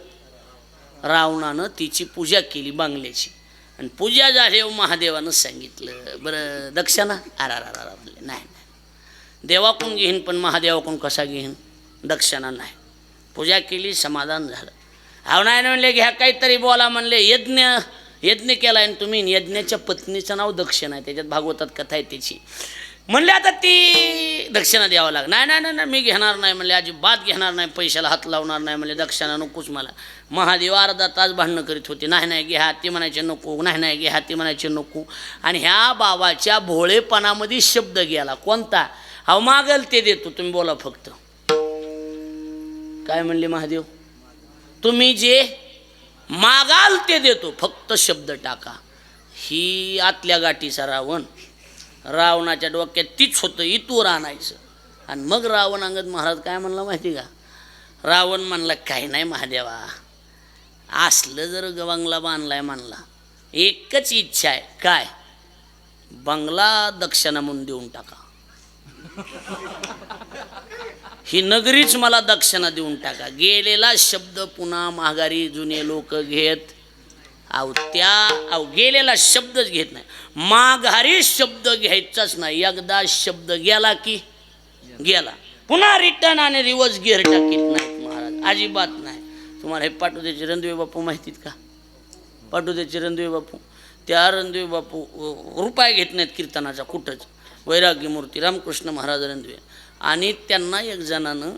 रावणानं तिची पूजा केली बंगल्याची. आणि पूजा झाल्यावर महादेवानं सांगितलं, बरं दक्षिणा? म्हणले नाही देवाकडून घेईन, पण महादेवाकडून कसा घेईन? दक्षिणा नाही. पूजा केली, समाधान झालं. नाही म्हणले घ्या काहीतरी बोला म्हणले. यज्ञ यज्ञ केला आणि तुम्ही, यज्ञाच्या पत्नीचं नाव दक्षिणा आहे, त्याच्यात भागवतात कथा आहे त्याची. म्हणले आता ती दक्षिणा द्यावं लागेल. नाही नाही नाही मी घेणार नाही म्हणले, अजिबात घेणार नाही, पैशाला हात लावणार नाही म्हणले, दक्षिणा नकोच मला. महादेव अर्धा तास भांडणं करीत होते, नाही नाही घ्या, ती म्हणायचे नको, नाही नाही घ्या, ती म्हणायचे नको. आणि ह्या बाबाच्या भोळेपणामध्ये शब्द गेला कोणता, अहो मागेल ते देतो, तुम्ही बोला फक्त. काय म्हणले महादेव, तुम्ही जे मागाल ते देतो, फक्त शब्द टाका. ही आतल्या गाठीचा रावण, रावणाच्या डोक्यात तीच होतं, इतूर आणायचं. आणि मग रावण अंगद महाराज काय म्हणला माहिती का, रावण म्हणला काही नाही महादेवा, असलं जर बंगला बांधलाय म्हणला, एकच इच्छा आहे, काय, बंगला दक्षिणा म्हणून देऊन टाका, ही नगरीच मला दक्षिणा देऊन टाका. गेलेला शब्द पुन्हा माघारी जुने लोक घेत गेलेला शब्दच घेत नाही, माघारी शब्द घ्यायचाच नाही. एकदा शब्द गेला की गेला, पुन्हा रिटर्न आणि रिवर्स गिअर टाकीत नाहीत महाराज, अजिबात नाही. तुम्हाला हे पाटोद्याचे रणदिवे बापू माहितीत का, पाटोद्याचे रणदिवे बापू, त्या रणदिवे बापू रुपये घेत नाहीत कीर्तनाचा कुठंच, वैराग्य मूर्ती रामकृष्ण महाराज रणदिवे. आणि त्यांना एक जणानं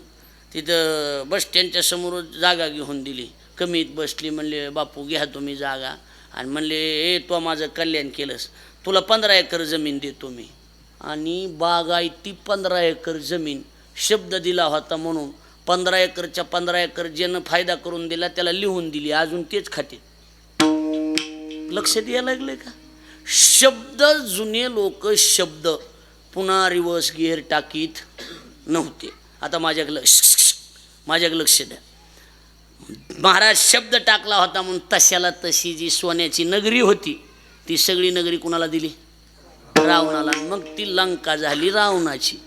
तिथं बस स्टँडच्या समोर जागा घेऊन दिली, कमीत बसली. म्हणले बापू घ्या तुम्ही जागा, आणि म्हणले ए तो माझं कल्याण केलंस, तुला 15 एकर जमीन देतो मी. आणि बागायती 15 एकर जमीन शब्द दिला होता म्हणून 15 एकरच्या 15 एकर ज्यानं फायदा करून दिला त्याला लिहून दिली, अजून तेच खाते. लक्ष द्यायला लागले का, शब्द जुने लोक शब्द पुन्हा रिवर्स गिअर टाकीत नव्हते. आता माझ्याकडे लक्ष द्या. महाराज शब्द टाकला होता म्हणून तशाला तशी जी सोन्याची नगरी होती ती सगळी नगरी कुणाला दिली, रावणाला. मग ती लंका झाली रावणाची.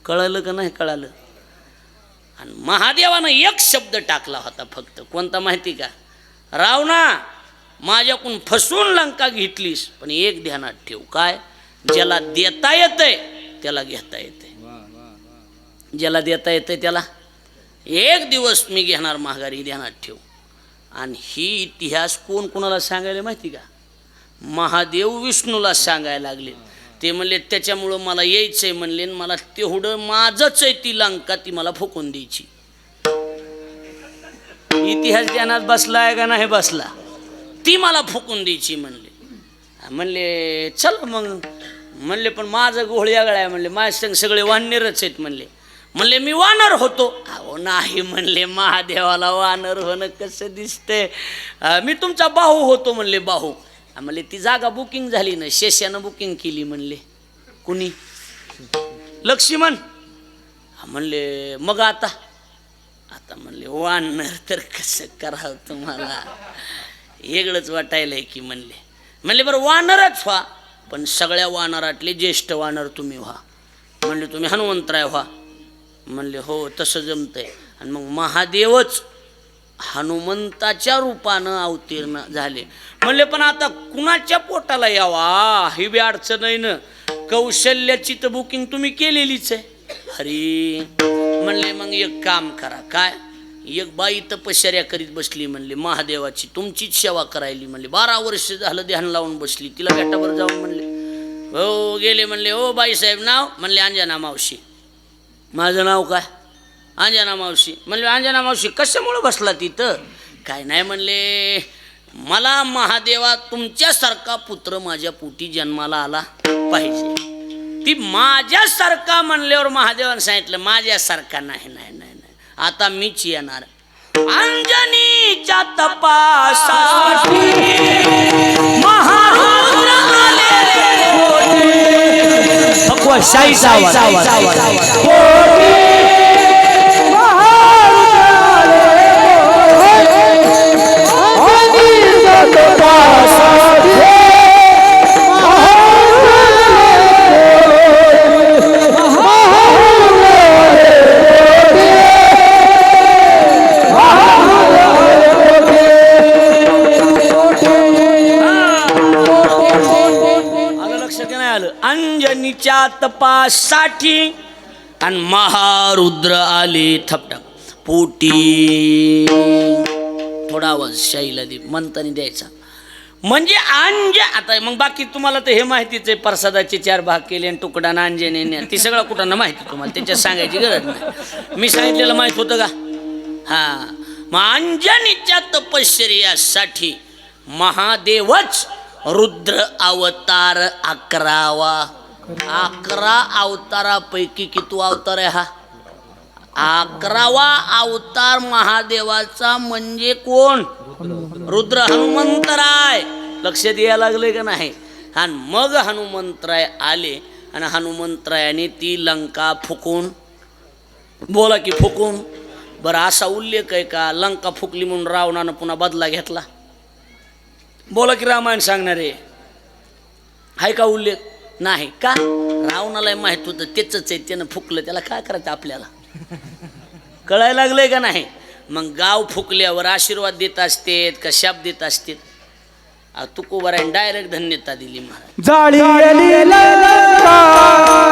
कळलं का नाही कळालं. आणि महादेवानं एक शब्द टाकला होता फक्त, कोणता माहिती का, रावणा माझ्याकडून फसवून लंका घेतलीस, पण एक ध्यानात ठेव, काय, ज्याला देता येतंय त्याला घेता येतंय, ज्याला देता येतंय त्याला एक दिवस मी घेणार माघारी, ध्यानात ठेव. आणि ही इतिहास कोण कोणाला सांगायला माहिती का, महादेव विष्णूला सांगायला लागले. ते म्हणले त्याच्यामुळं मला यायचंय म्हणले, मला तेवढं माझंच आहे ती लंका, ती मला फुकून द्यायची. इतिहास ध्यानात बसलाय का नाही बसला, ती मला फुकून द्यायची म्हणले. म्हणले चल मग, म्हणले पण माझं घोळ यागळा आहे म्हणले, माझ्या संग सगळे वानरच आहेत म्हणले. म्हणले मी वानर होतो, अहो नाही म्हणले, महादेवाला वानर होणं कसं दिसतंय, मी तुमचा बाहू होतो म्हणले. बाहू म्हणले ती जागा बुकिंग झाली ना, शेष्यानं बुकिंग केली म्हणले. कुणी, लक्ष्मण. म्हणले मग आता म्हणले वानर तर कसं करावं तुम्हाला, वेगळंच वाटायलंय की म्हणले. म्हणले बरं वानरच व्हा, पण सगळ्या वानरातले ज्येष्ठ वानर तुम्ही व्हा. म्हणले तुम्ही हनुमंतराय व्हा. म्हणले हो तसं जमतंय. आणि मग महादेवच हनुमंताच्या रूपानं अवतीर्ण झाले. म्हणले पण आता कुणाच्या पोटाला यावा, ही बी अडचण आहे ना, कौशल्याची तर बुकिंग तुम्ही केलेलीच आहे. अरे म्हणले मग एक काम करा, काय, एक बाई तपश्चर्या करीत बसली म्हणले महादेवाची, तुमचीच सेवा करायली म्हणले, 12 वर्ष झालं ध्यान लावून बसली, तिला भेटावर जाऊन म्हणले. हो गेले म्हणले, हो बाईसाहेब नाव, म्हणले अंजना मावशी. माझं नाव काय, अंजना मावशी. म्हणले अंजना मावशी कशामुळं बसला तिथं, काय नाही म्हणले, मला महादेवा तुमच्यासारखा पुत्र माझ्या पोटी जन्माला आला पाहिजे. ती माझ्यासारखा म्हणल्यावर महादेवानं सांगितलं माझ्यासारखा नाही नाही नाही नाही, आता मीच येणार. अंजनीच्या तपासाठी महारुद्र आले, भगवा शाहीचा आवाज. अंजनीच्या तपासाठी आणि महारुद्र आले थपटक पोटी. थोडा आवाज शाहीला दे, म्हणताना द्यायचा. म्हणजे अंज आता मग बाकी तुम्हाला तर हे माहितीच आहे, प्रसादाचे 4 भाग केले आणि तुकडा ना अंजने ती सगळं कुठं माहिती तुम्हाला, त्याच्यात सांगायची गरज नाही. मी सांगितलेलं माहित होतं का? हा, मग अंजनीच्या तपश्चर्यासाठी महादेवच रुद्र अवतार 11वा. 11 अवतारापैकी किती अवतार आहे हा? 11वा अवतार महादेवाचा म्हणजे कोण? रुद्र हनुमंतराय. लक्ष द्यायला लागले का नाही? आणि मग हनुमंतराय आले आणि हनुमंतरायाने ती लंका फुकून, बोला की फुकून. बरं असा उल्लेख आहे का लंका फुकली म्हणून रावणानं पुन्हा बदला घेतला? बोला की रामायण सांगणारे आहे का उल्लेख? नाही का? रावणाला माहित होतं तेच आहे, त्यानं फुकलं, त्याला काय करायचं आपल्याला? कळायला लागलंय का नाही? मग गाव फुकल्यावर आशीर्वाद देत असतेत का शाप देत असतेत? तुकोबारायन डायरेक्ट धन्यता दिली महाराज. जाळी लंका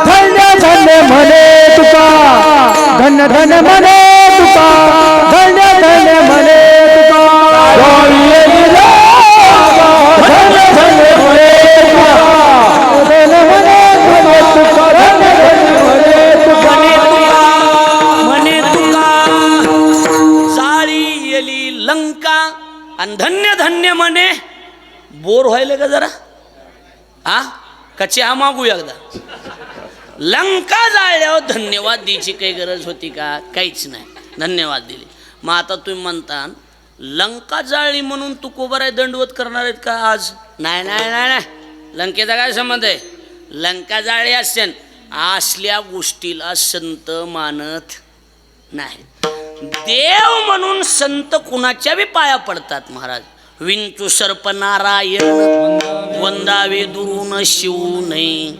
धन्य धन्य म्हणे तुका, धन्य धन्य म्हणे तुका, धन्य धन्य म्हणे तुका. जाळी लंका धन्य धन्य म्हणे तुका, धन्य म्हणे तुका, धन्य धन्य म्हणे तुका. म्हणे तुका जाळी येली लंका आणि धन्य धन्य म्हणे. बोर व्हायला का जरा? हा कच्चे हा मागू एकदा. लंका जाळल्यावर धन्यवाद द्यायची काही गरज होती का? काहीच नाही, धन्यवाद दिले. मग आता तुम्ही म्हणता लंका जाळली म्हणून तुकोबाराय दंडवत करणार आहेत का आज? नाही नाही नाही नाही, लंकेचा काय संबंध आहे? लंका जाळली असेल असल्या गोष्टीला संत मानत नाही. देव म्हणून संत कुणाच्या बी पाया पडतात महाराज. विंचू सर्प नारायण वंदावे दुरून शिवू नये.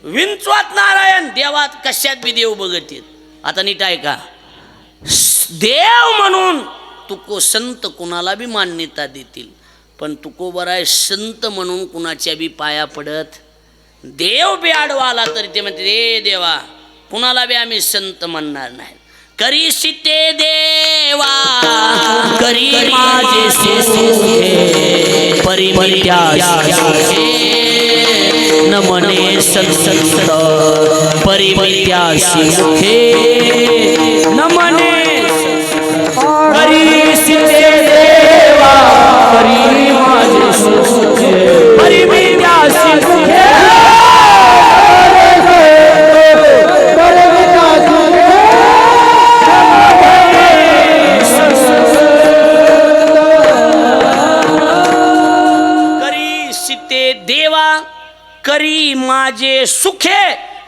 विंचवात नारायण, देवात कशात बी देव बघत येत. आता नीट आहे का? देव म्हणून तुको संत कुणाला बी मान्यता देतील, पण तुकोबाराय संत म्हणून कुणाच्या बी पाया पडत. देव बी आडवा आला तरी ते म्हणते रे देवा कुणाला बी आम्ही संत म्हणणार नाही. करी सीते देवा करी माझे सुखे, परिमित्या न मने संत परिमित्या सुखे न मने. करी सीते देवा करी माझे सुखे, परिमित्या सुखे. करी माझे सुखे,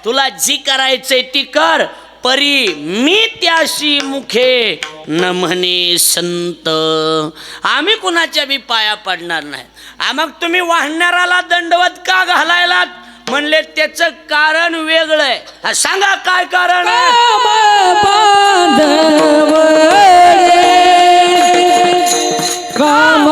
तुला जी करायचंय ती कर, परी मी त्याशी मुखे न म्हणे संत. आम्ही कुणाच्या बी पाया पडणार नाही. मग तुम्ही वाहणाराला दंडवत का घालायला म्हणले? त्याचं कारण वेगळं आहे. सांगा काय कारण आहे? काम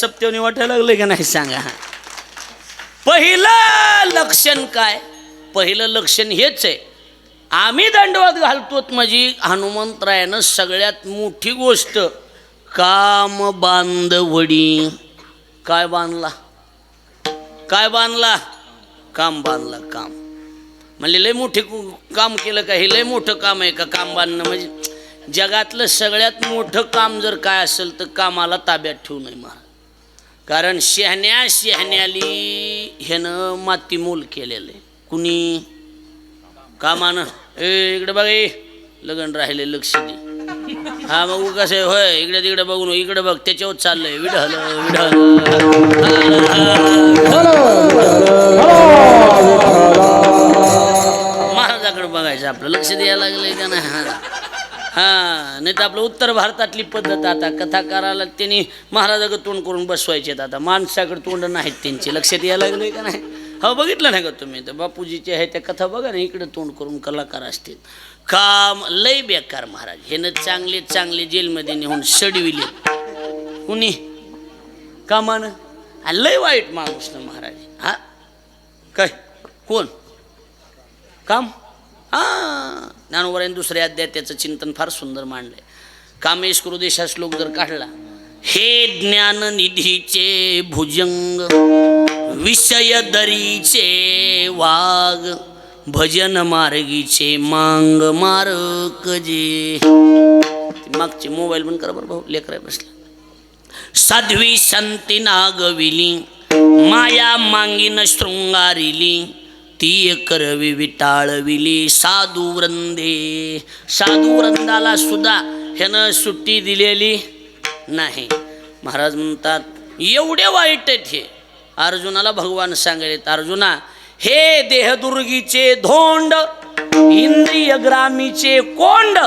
सप्तेवणी वाटायला लागले का नाही सांगा. पहिलं लक्षण काय? पहिलं लक्षण हेच आहे, आम्ही दंडवत घालतो म्हणजे हनुमंतरायानं सगळ्यात मोठी गोष्ट काम बांधवडी. काय बांधला? काय बांधला? काम बांधला. काम म्हणजे लय मोठे काम केलं का? हे लय मोठं काम आहे का काम बांधणं? म्हणजे जगातलं सगळ्यात मोठं काम जर काय असेल तर कामाला ताब्यात ठेवू नये महाराज. कारण शहाण्याली ह्यानं मातीमोल केलेलं आहे. कुणी? कामानं. इकडे बघ, लगन राहिले, लक्ष दे. हा मग कसं आहे? होय, इकडे तिकडे बघून इकडे बघ, त्याच्यावर चाललंय विढल विढल. महाराजाकडे बघायचं, आपलं लक्ष द्यायला लागलंय का नाही? हा नाही तर आपलं उत्तर भारतातली पद्धत आता कथाकाराला त्यांनी महाराजाकडे तोंड करून बसवायचे. आता माणसाकडे तोंड नाहीत त्यांचे. लक्षात यायला लागलंय का नाही? हो, बघितलं नाही का तुम्ही? तर बापूजीचे आहे त्या कथा बघा ना, इकडे तोंड करून कलाकार असतील. काम लय बेकार महाराज. ह्यानं चांगले चांगले जेलमध्ये नेऊन सडविले. कुणी? कामानं. लय वाईट माणूस ना महाराज. हा काय? कोण? काम. हां, ज्ञानोबरांनी दुसऱ्या अध्यायात त्याचं चिंतन फार सुंदर मांडलंय. कामेश क्रोधेशा श्लोक जर काढला, हे ज्ञाननिधीचे भुजंग, विषय दरीचे वाग, भजन मार्गीचे मांग मारक जे. मागचे मोबाईल बंद करा बरं भाऊ, लेकराय बसला. साध्वी संती नागविली, माया मांगीन शृंगारिली, ती करवी विटाळविली साधू वृंदे. साधू वृंदाला सुद्धा ह्यानं सुट्टी दिलेली नाही. महाराज म्हणतात एवढे वाईट आहेत हे. अर्जुनाला भगवान सांगेल, अर्जुना हे देहदुर्गीचे धोंड, इंद्रिय ग्रामीचे कोंड,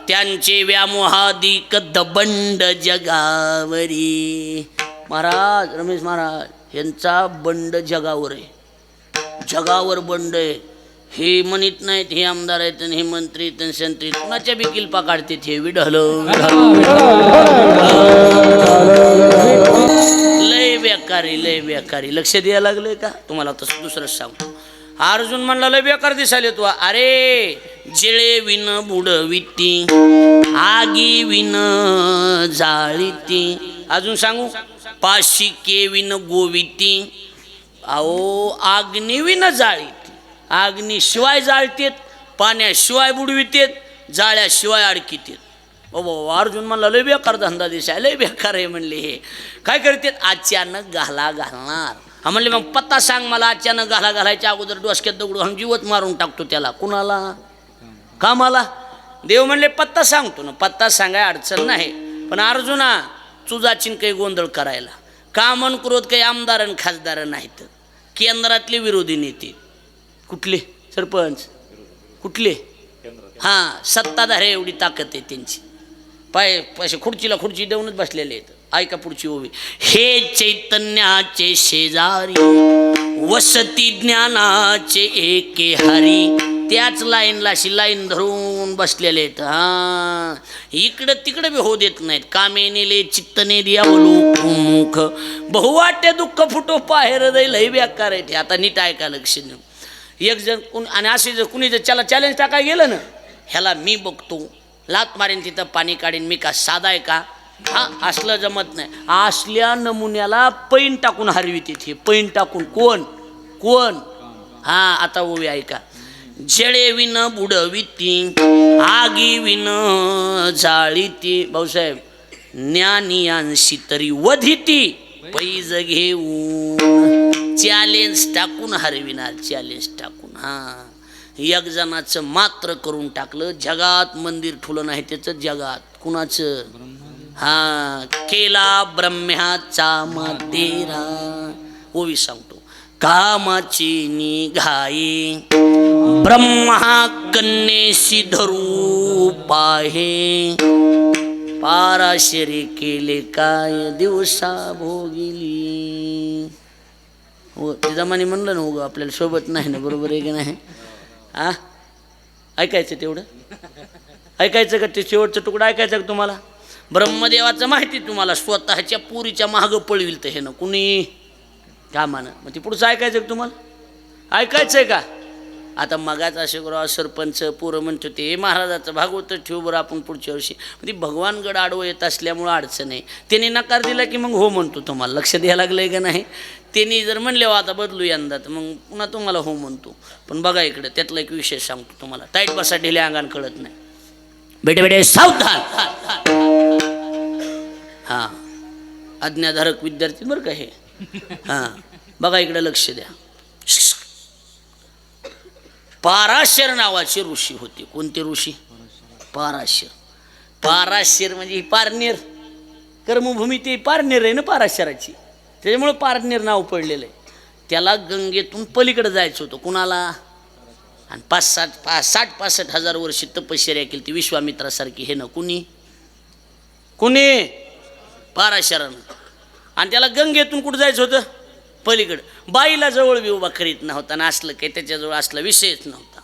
त्यांचे व्यामोहादिक दबंड जगावरी. महाराज रमेश महाराज यांचा बंड जगावर आहे. जगावर बंड आहे. हे म्हणत नाहीत हे आमदार आहेत हे मंत्री संत्री, कुणाच्या बी किल्पा काढते हे विढल. लय बेकारी, लय बेकारी. लक्ष द्यायला लागलंय का? तुम्हाला तसं दुसरंच सांगतो. अर्जुन म्हणला लय बेकार दिसायला तू. अरे जिळे विन बुडविती, आगी विन जाळीती. अजून सांगू? पाशिके विन गोविती. अहो अग्निविन जाळीत. अग्निशिवाय जाळतेत, पाण्याशिवाय बुडवितेत, जाळ्याशिवाय अडकितेत. बाबा अर्जुन म्हणला लय बेकार धंदा दिसाय, लय बेकार आहे म्हणले. हे काय करतेत? अचानक घाला घालणार. हा म्हणले मग पत्ता सांग मला. अचानक घाला घालायच्या अगोदर डोसक्यात दगड घालून जीवत मारून टाकतो त्याला. कुणाला? कामाला. देव म्हणले पत्ता सांगतो ना. पत्ता सांगाय अडचण नाही, पण अर्जुना तुझाचीन काही गोंधळ करायला. कामन क्रोध काही आमदार आणि खासदार नाहीत. केंद्रातले विरोधी नेते. कुठले? सरपंच. कुठले? हां, सत्ताधारे एवढी ताकद आहे त्यांची. पैसे खुर्चीला खुर्ची देऊनच बसलेले आहेत. ऐका पुढची ओवी. हे चैतन्याचे शेजारी, वसती ज्ञानाचे एके हरी. त्याच लाईनला अशी लाईन धरून बसलेले आहेत. हां, इकडं तिकडं बी होऊ देत नाहीत. कामे नेले चित्तने दियावलोक, बहुवाट्य दुःख फुटो पाहेर दे. लय बेकार आहे ते. आता नीट ऐका लक्ष देऊन. एक जण कोण आणि असे जर कुणी जर त्याला चॅलेंज टाकाय गेलं ना, ह्याला मी बघतो, लात मारेन, तिथं पाणी काढीन, मी का साधा आहे का? हा असलं जमत नाही. असल्या नमुन्याला पैन टाकून हरविते हे. पैन टाकून. कोण? कोण? हां, आता ओवी ऐका. जळे विन बुडविती, आगी विन जाळीती. भाऊसाहेब ज्ञानियांशी तरी वधिती, पैज घेऊन. चॅलेंज टाकून हरविणार. चॅलेंज टाकून. हां, एक जणाचं मात्र करून टाकलं. जगात मंदिर ठुलं नाही त्याचं. जगात कुणाचं? हां, केला ब्रह्म्याचा मातेरा. ओवी सांगतो. कामाची निघाई, ब्रह्मा कन्येशी धरू पाहे, पाराशरी केले काय दिवसा भोगिली. हो ते जमाने म्हणलं ना, उग आपल्याला सोबत नाही ना, बरोबर आहे की नाही? हा, ऐकायचं तेवढं ऐकायचं का? ते शेवटचा तुकडा ऐकायचा का तुम्हाला? ब्रह्मदेवाचं माहिती तुम्हाला, स्वतःच्या पुरीच्या मागं पळविल तर हे ना कुणी कामानं. मग ती पुढचं ऐकायचं का तुम्हाला? ऐकायचंय का? आता मगाच असे करा सरपंच पोरं म्हणतो ते महाराजाचं भागवत ठेवू बरं आपण पुढच्या वर्षी. ती भगवानगड आडवं येत असल्यामुळं अडचण आहे. त्यांनी नकार दिला की मग हो म्हणतो. तुम्हाला लक्ष द्यायला लागलंय का नाही? त्यांनी जर म्हणले आता बदलू यंदा तर मग पुन्हा तुम्हाला हो म्हणतो. पण बघा इकडे त्यातला एक विषय सांगतो तुम्हाला. टाईट बसा, ढिल्या अंगान कळत नाही. बेटे बेटे सावधान. हां, आज्ञाधारक विद्यार्थी बरं का हे. हां, बघा इकडे लक्ष द्या. पाराशर नावाचे ऋषी होते. कोणते ऋषी? पाराशर. पाराशर म्हणजे पारनेर, कर्मभूमी ते पारनेर आहे ना पाराशराची, त्याच्यामुळे पारनेर नाव पडलेलं आहे. त्याला गंगेतून पलीकडे जायचं होतं. कुणाला? आणि 60-65 हजार वर्ष तपश्चर्या केली ती विश्वामित्रासारखी. हे ना कुणी पाराशरानं. आणि त्याला गंगेतून कुठं जायचं होतं? पलीकडं. बाईला जवळ बी उभा करीत नव्हता ना, असलं काही त्याच्याजवळ असला विषयच नव्हता.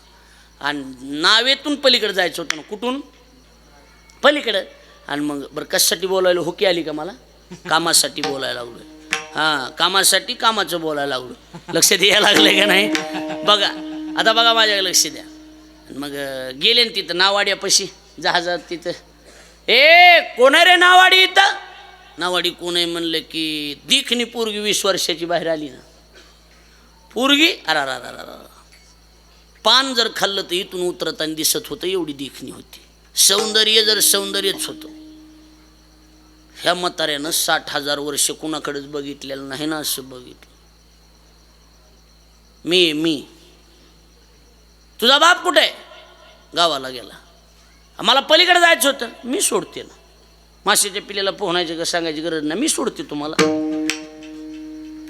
आणि नावेतून पलीकडे जायचं होतं ना. कुठून? पलीकडं. आणि मग बरं कशासाठी बोलायला हुकी आली का मला? कामासाठी बोलायला लागलो. हां, कामासाठी कामाचं बोलायला लागलो. लक्ष द्यायला लागलं का नाही? बघा आता बघा माझ्या लक्ष द्या. मग गेले ना तिथं नावाड्यापाशी जहाजात. तिथं कोण आहे रे नावाडी? इथं नावाडी कोण आहे म्हणलं की दिखणी पोरगी 20 वर्षाची बाहेर आली ना. पोरगी अरा पान जर खाल्लं तर इथून उतरताना दिसत होतं, एवढी देखणी होती. सौंदर्य जर सौंदर्यच होतं. ह्या म्हाताऱ्यानं 60,000 वर्ष कुणाकडेच बघितलेलं नाही ना. असं बघितलं. मी तुझा बाप कुठे आहे? गावाला गेला. मला पलीकडे जायचं होतं. मी सोडते ना. माशाच्या पिल्याला पोहण्याची का सांगायची गरज नाही, मी सोडते तुम्हाला.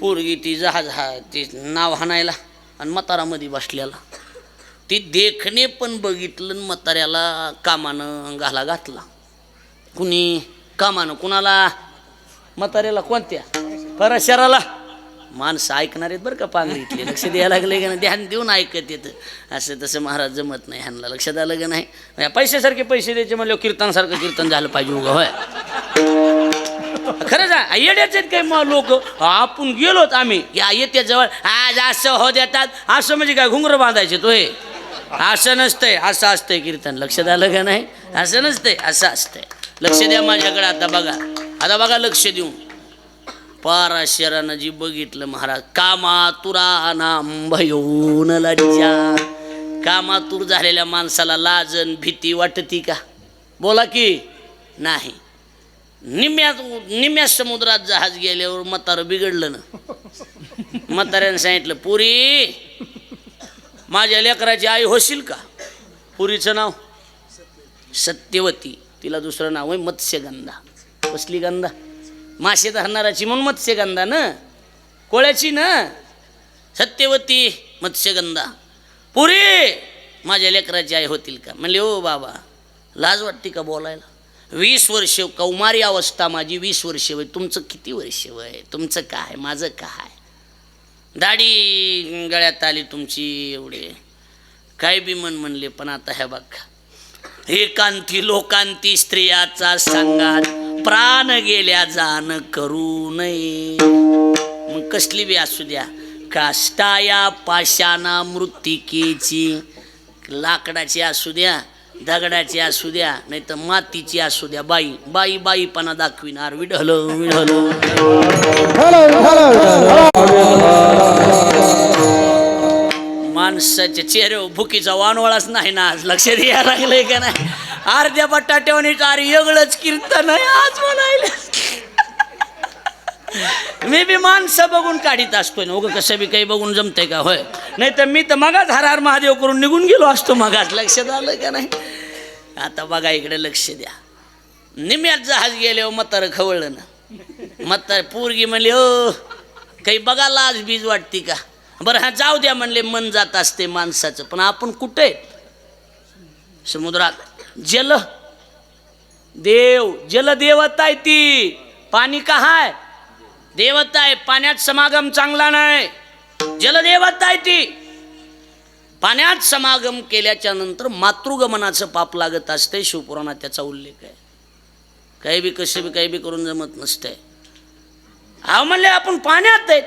पोरगी ती जहाज ती नाव हाणायला आणि म्हातारामध्ये बसलेला. ती देखणे पण बघितलं. म्हाताऱ्याला कामानं घाला घातला. कुणी कामानं? कुणाला? म्हाताऱ्याला. कोणत्या? पराशराला. माणसं ऐकणार आहेत बरं का पांगरीतले. लक्ष द्यायला लागले का नाही? ध्यान देऊन ऐकत येतं. असं तसं महाराज जमत नाही ह्यांना. लक्षात आलं का नाही? पैशासारखे पैसे द्यायचे म्हणल्यावर कीर्तनासारखं कीर्तन झालं पाहिजे उगा. होय खरंच आहे. येड्याच आहेत काय मग लोक. आपण गेलोत आम्ही या येत्या जवळ आज असं हो देतात. असं म्हणजे काय घुंगरं बांधायचे तो? हे असं नसतंय, असं असतंय कीर्तन. लक्षात आलं का नाही? असं नसतंय, असं असतंय. लक्ष द्या माझ्याकडे. आता बघा लक्ष देऊन. पाराशरानं जी बघितलं महाराज, कामातुरा नाम भयोन लज्जा. कामातूर झालेल्या माणसाला लाजन भीती वाटती का? बोला की नाही. निम्या समुद्रात जहाज गेल्यावर म्हातारं बिघडलं ना. म्हाताऱ्यानं सांगितलं, पुरी माझ्या लेकराची आई होशील का? पुरीचं नाव सत्यवती. तिला दुसरं नाव आहे मत्स्यगंधा. कसली गंधा? मासे धरणाराची म्हणून मत्स्यगंधा ना. कोळ्याची ना. सत्यवती मत्स्यगंधा. पुरी माझ्या लेकराची आई होतील का? म्हणले ओ बाबा लाज वाटते का बोलायला? 20 वर्ष कौमारी अवस्था माझी. 20 वर्ष वय. तुमचं किती वर्ष वय? तुमचं काय माझं काय? दाढी गळ्यात आली तुमची एवढे काय बी म्हणले. पण आता ह्या बघा, एकांती लोकांती स्त्रियाचा संगात प्राण गेल्या जाण करू नये. मग कसली बी असू द्या. काष्टाया पाषाणा मृत्तिकेची. लाकडाची असू द्या, दगडाची असू द्या, नाही तर मातीची असू द्या. बाईपणा दाखविणार. विढल माणसाच्या चेहऱ्यावर भुकीचा वानवळाच नाही ना आज. लक्ष द्यायला लागलंय का नाही? अर्ध्या बटाट्यावणी कार वेगळंच कीर्तन आहे आज म्हणायला. मी बी माणसं बघून काढीत असतोय ना. उगं कसं बी काही बघून जमतंय का? होय. नाही तर मी तर मगाच हर हर महादेव करून निघून गेलो असतो मगाच. लक्षात आलं का नाही? आता बघा इकडे लक्ष द्या. निम्यात जहाज गेल्यावर म्हातारं खवळलं ना. म्हातार पोरगी म्हणली ओ काही बघा लाज बीज वाटते का? बरं हा जाऊ द्या म्हणले. मन जात असते माणसाचं. पण आपण कुठे? समुद्रात. जलदेवता आहे ती. पाणी का आहे? देवता आहे. पाण्यात समागम चांगला नाही. जलदेवता आहे ती. पाण्यात समागम केल्याच्या नंतर मातृगमनाचं पाप लागत असते. शिवपुराणात त्याचा उल्लेख आहे. काही बी कसे बी काही बी करून जमत नसतंय. अहो म्हणले आपण पाण्यात आहेत.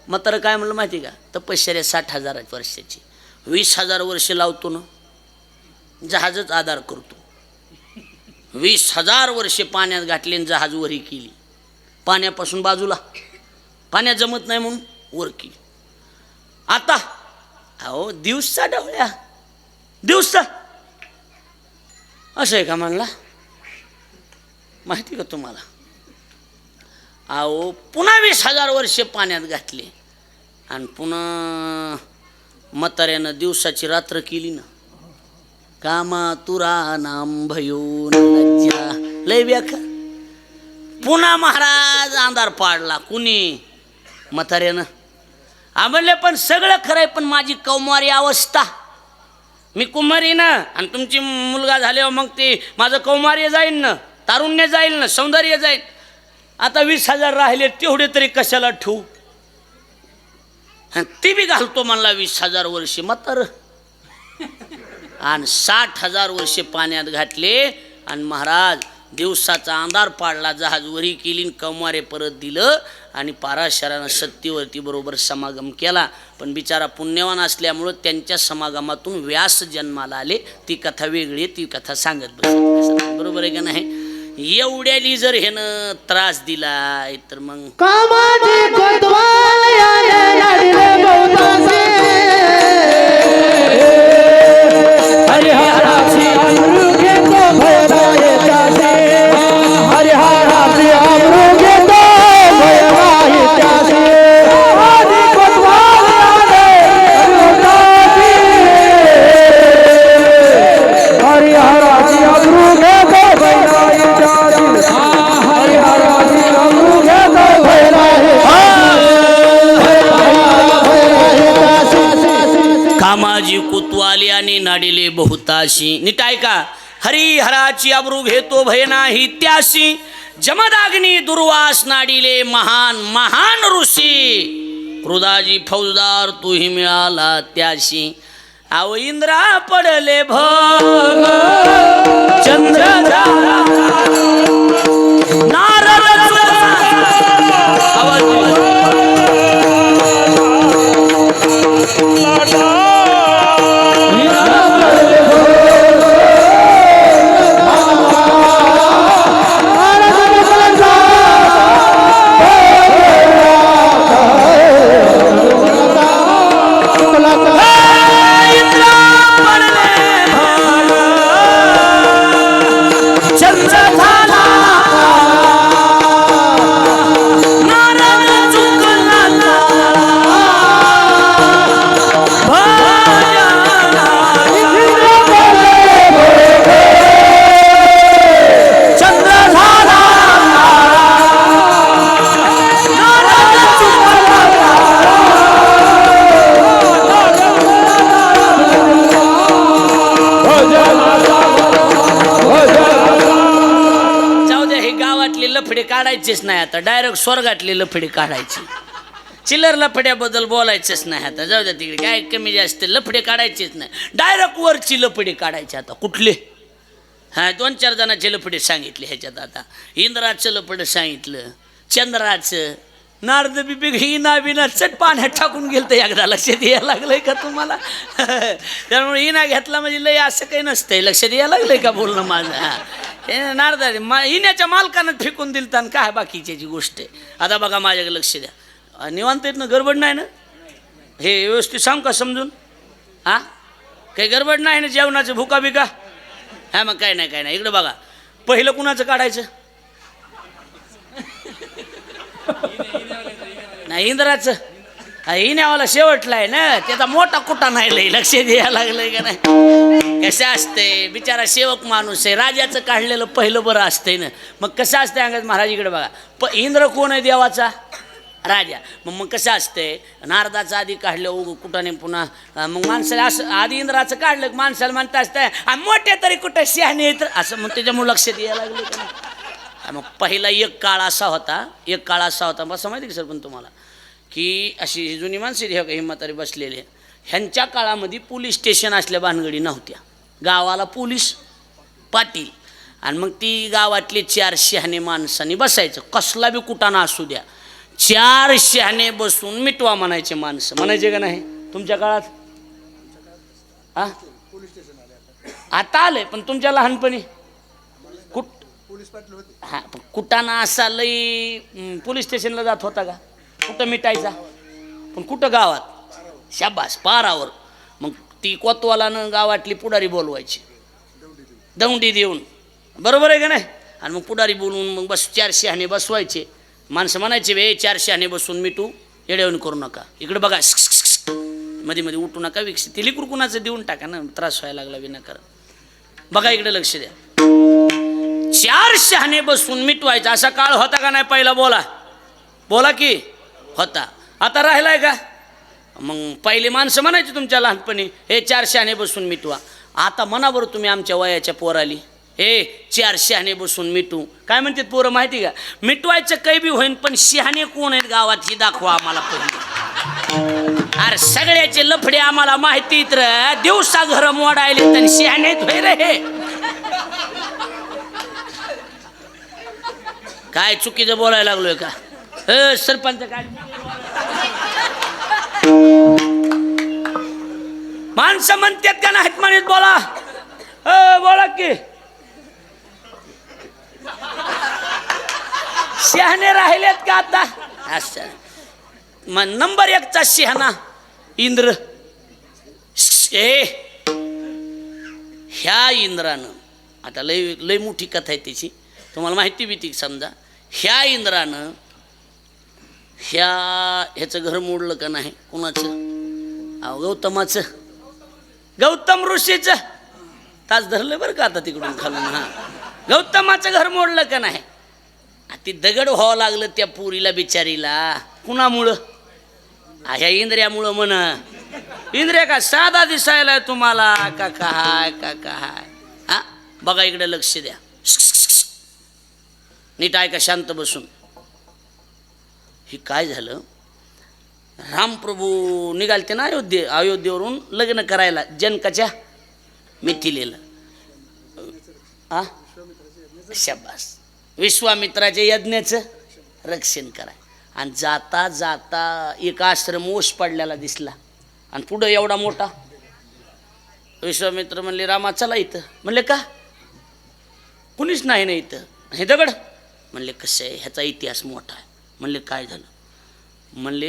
म्हातारं काय म्हणलं माहिती का, तपश्चर्या 60,000 वर्षाची, 20,000 वर्ष लावतो ना जहाजच आधार करतो. 20,000 वर्षे पाण्यात घातली आणि जहाज वरी केली. पाण्यापासून बाजूला, पाण्यात जमत नाही म्हणून वर केली. आता अहो दिवसा डवळ्या दिवसा असं आहे का म्हणला, माहिती का तुम्हाला. अहो पुन्हा 20,000 वर्षे पाण्यात घातले आणि पुन्हा म्हाताऱ्यानं दिवसाची रात्र केली ना. कामा तुरा नाम भयो लज्जा लय व्याख्या. पुन्हा महाराज अंधार पाडला. कुणी, म्हाताऱ्यानं. म्हणले पण सगळं खरंय, पण माझी कौमारी अवस्था, मी कुमारी ना, आणि तुमची मुलगा झाल्यावर मग ते माझं कौमार्य जाईल ना, तारुण्य जाईल ना, सौंदर्य जाईल. आता 20,000 राहिले तेवढे तरी कशाला ठेवू, ती बी घालतो म्हणला 20,000 वर्षे म्हातार. आणि 60,000 वर्षे पाण्यात घातले आणि महाराज दिवसाचा अंधार पाडला, जहाज वरी केली, कौमारे परत दिलं आणि पाराशरानं सत्तीवरती बरोबर समागम केला. पण बिचारा पुण्यवान असल्यामुळं त्यांच्या समागमातून व्यास जन्माला आले. ती कथा वेगळी, ती कथा सांगत बस. बरोबर आहे का नाही. एवढ्याली जर ह्यानं त्रास दिलाय तर मग कामाची कोतवाल्याने नडले बहुतांशी, हरिहराची अमरू घेतो भय नाही त्याचे, हरिहराची अमरू घेतो भय नाही त्याचे. कामाची कोतवाल्याने बहुतांशी, हरिहराची अमरू घेतो भय नाही त्याचे, हरिहराची अमरू घेतो भय नाही त्याचे. कामाजी कुतवाल्याने नाडिले बहुताशी. नीट ऐका. हरिहराची अब्रू घेतो भय नाही त्याशी, जमदाग्नी दुर्वास नाडिले महान महान ऋषी, हृदाजी फौजदार तूही मिळाला त्याशी. अहो इंद्रा पडले भग चंद्र नारद काढायचेच नाही. आता डायरेक्ट स्वर्गातले लफडे काढायचे. चिल्लर लफड्याबद्दल बोलायचंच नाही. आता जाऊ द्या तिकडे, काय कमी जास्त लफडे काढायचेच नाही. डायरेक्ट वरची लफडे काढायचे. आता कुठले, हां 2-4 जणांचे लफडे सांगितले ह्याच्यात. आता इंद्राचं लफडं सांगितलं, चंद्राचं, नारद बिबी इना बिना चट पाण्यात टाकून गेलं तर एकदा. लक्षात यायला लागलंय का तुम्हाला. त्यामुळे इना घेतला म्हणजे लय असं काही नसतंय. लक्षात यायला लागलंय का बोलणं माझं. हां नारद इण्याच्या मालकानं फेकून दिलं आणि काय बाकीच्याची गोष्ट आहे. आता बघा माझ्याकडे लक्ष द्या. निवांत येत ना, गडबड नाही ना, हे व्यवस्थित सांग का समजून. हां काही गडबड नाही ना, जेवणाचं भुका बिका. हां मग काय नाही काय नाही. इकडं बघा, पहिलं कुणाचं काढायचं. नाही इंद्राचं. इन्यावाला शेवटला आहे ना, त्याचा मोठा कुठा नाही लय. लक्ष द्यायला लागलंय का नाही. कसं असतंय, बिचारा सेवक माणूस आहे. राजाचं काढलेलं पहिलं बरं असतंय ना. मग कसं असतंय अंगद महाराज इकडे बघा. इंद्र कोण आहे देवाचा, राजा. मग कसं असतंय, नारदाचं आधी काढलं कुठाने, पुन्हा मग माणसाला असं आधी इंद्राचं काढलं माणसाला म्हणता असतंय मोठे तरी कुठं शहाणे तर असं. मग त्याच्यामुळे लक्ष द्यायला लागलं का नाही. मग पहिला एक काळ असा होता बस माहिती की सर पण तुम्हाला, की अशी जुनी माणसं हे काही म्हातारी बसलेले, ह्यांच्या काळामध्ये पोलीस स्टेशन असल्या भानगडी नव्हत्या. गावाला पोलीस पाटील आणि मग ती गावातले 4 शहाणे माणसांनी बसायचं, कसला बी कुटाणा असू द्या, 4 शहाणे बसून मिटवा म्हणायचे माणसं. म्हणायचे का नाही तुमच्या काळात? हा आता आलंय, पण तुमच्या लहानपणी हा कुटाणा असा लई पोलीस स्टेशनला जात होता का? कुठं मिटायचा, पण कुठं गावात शाबास पारावर. मग ती कोतवालानं गावातली पुढारी बोलवायची दौंडी देऊन, बरोबर आहे का नाही? आणि मग पुढारी बोलवून मग बस 4 शहाणे बसवायचे. माणसं म्हणायचे वे 4 शहाणे बसून मिटू, येड्यावून करू नका, इकडे बघा, मध्ये मध्ये उठू नका, विकसित ती लिकूर कुणाचं देऊन टाका ना, त्रास व्हायला लागला विनाकारण. बघा इकडे लक्ष द्या. 4 शहाणे बसून मिटवायचा असा काळ होता का नाही पहिला? बोला बोला की होता. आता राहिलाय का? मग पहिले माणसं म्हणायची तुमच्या लहानपणी हे 4 शहाणे बसून मिटवा. आता म्हणा बरं तुम्ही आमच्या वयाच्या पोराली, हे 4 शहाणे बसून मिटू. काय म्हणतात पोरं माहिती का? मिटवायचं काही बी होईन, पण शहाणे कोण आहेत गावात ही दाखवा आम्हाला पहिले. अरे सगळ्याचे लफडे आम्हाला माहिती तर दिवसा घर मोडायले तर शहाणेत होय रे हे. काय चुकीचं बोलायला लागलोय का? सरपंच काय माणसं म्हणतात का नाहीत म्हणत? बोला बोला की शहाणे राहिलेत का आता? असं मग नंबर 1चा शहाणा इंद्र. ह्या इंद्रानं, आता लय लय मोठी कथा आहे त्याची, तुम्हाला माहिती बी ती समजा. ह्या इंद्रानं ह्याचं घर मोडलं का नाही? कुणाचं? गौतमाचं, गौतम ऋषीचं. तास धरलं बरं का आता तिकडून खालून. हा गौतमाचं घर मोडलं का नाही? ती दगड व्हावं लागलं त्या पुरीला बिचारीला. कुणामुळं? ह्या इंद्रियामुळं म्हण. इंद्रिया का साधा दिसायला तुम्हाला का काय का काय? हा बघा इकडे लक्ष द्या, नीट ऐका शांत बसून. ही काय झालं? रामप्रभू निघालते ना अयोध्येवरून लग्न करायला जनकाच्या मिथिलेला. आ शाबास, विश्वामित्राच्या यज्ञाचं रक्षण कराय. आणि जाता जाता एक आश्रम ओश पडलेला दिसला, आणि पुढं एवढा मोठा. विश्वामित्र म्हणले रामा चला इथं. म्हणले का? कुणीच नाही ना इथं. हे दगड. म्हणले कसं आहे, ह्याचा इतिहास मोठा आहे. म्हणले काय झालं? म्हणले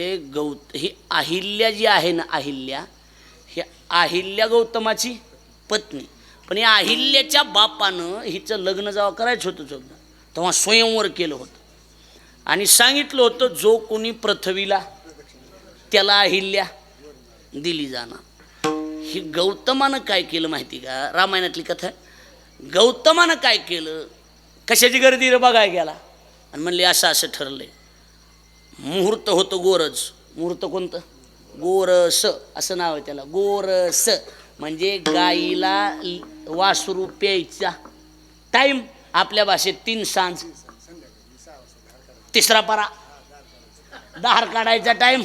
ही अहिल्या जी आहे ना, अहिल्या, ही अहिल्या गौतमाची पत्नी. पण या अहिल्याच्या बापानं हिचं लग्न जेव्हा करायचं होतं तेव्हा स्वयंवर केलं होतं, आणि सांगितलं होतं जो कोणी पृथ्वीला त्याला अहिल्या दिली जाणार. ही गौतमानं काय केलं माहिती का? रामायणातली कथा. गौतमानं काय केलं? कशाची गर्दी रे बघाय गेला, आणि म्हणले असं असं ठरलंय. मुहूर्त होतं गोरज. मुहूर्त कोणतं? गोरस असं नाव आहे त्याला. गोरस म्हणजे गाईला वासरू प्यायचा टाईम. आपल्या भाषेत 3 सांज, 3रा पारा, दार काढायचा टाईम.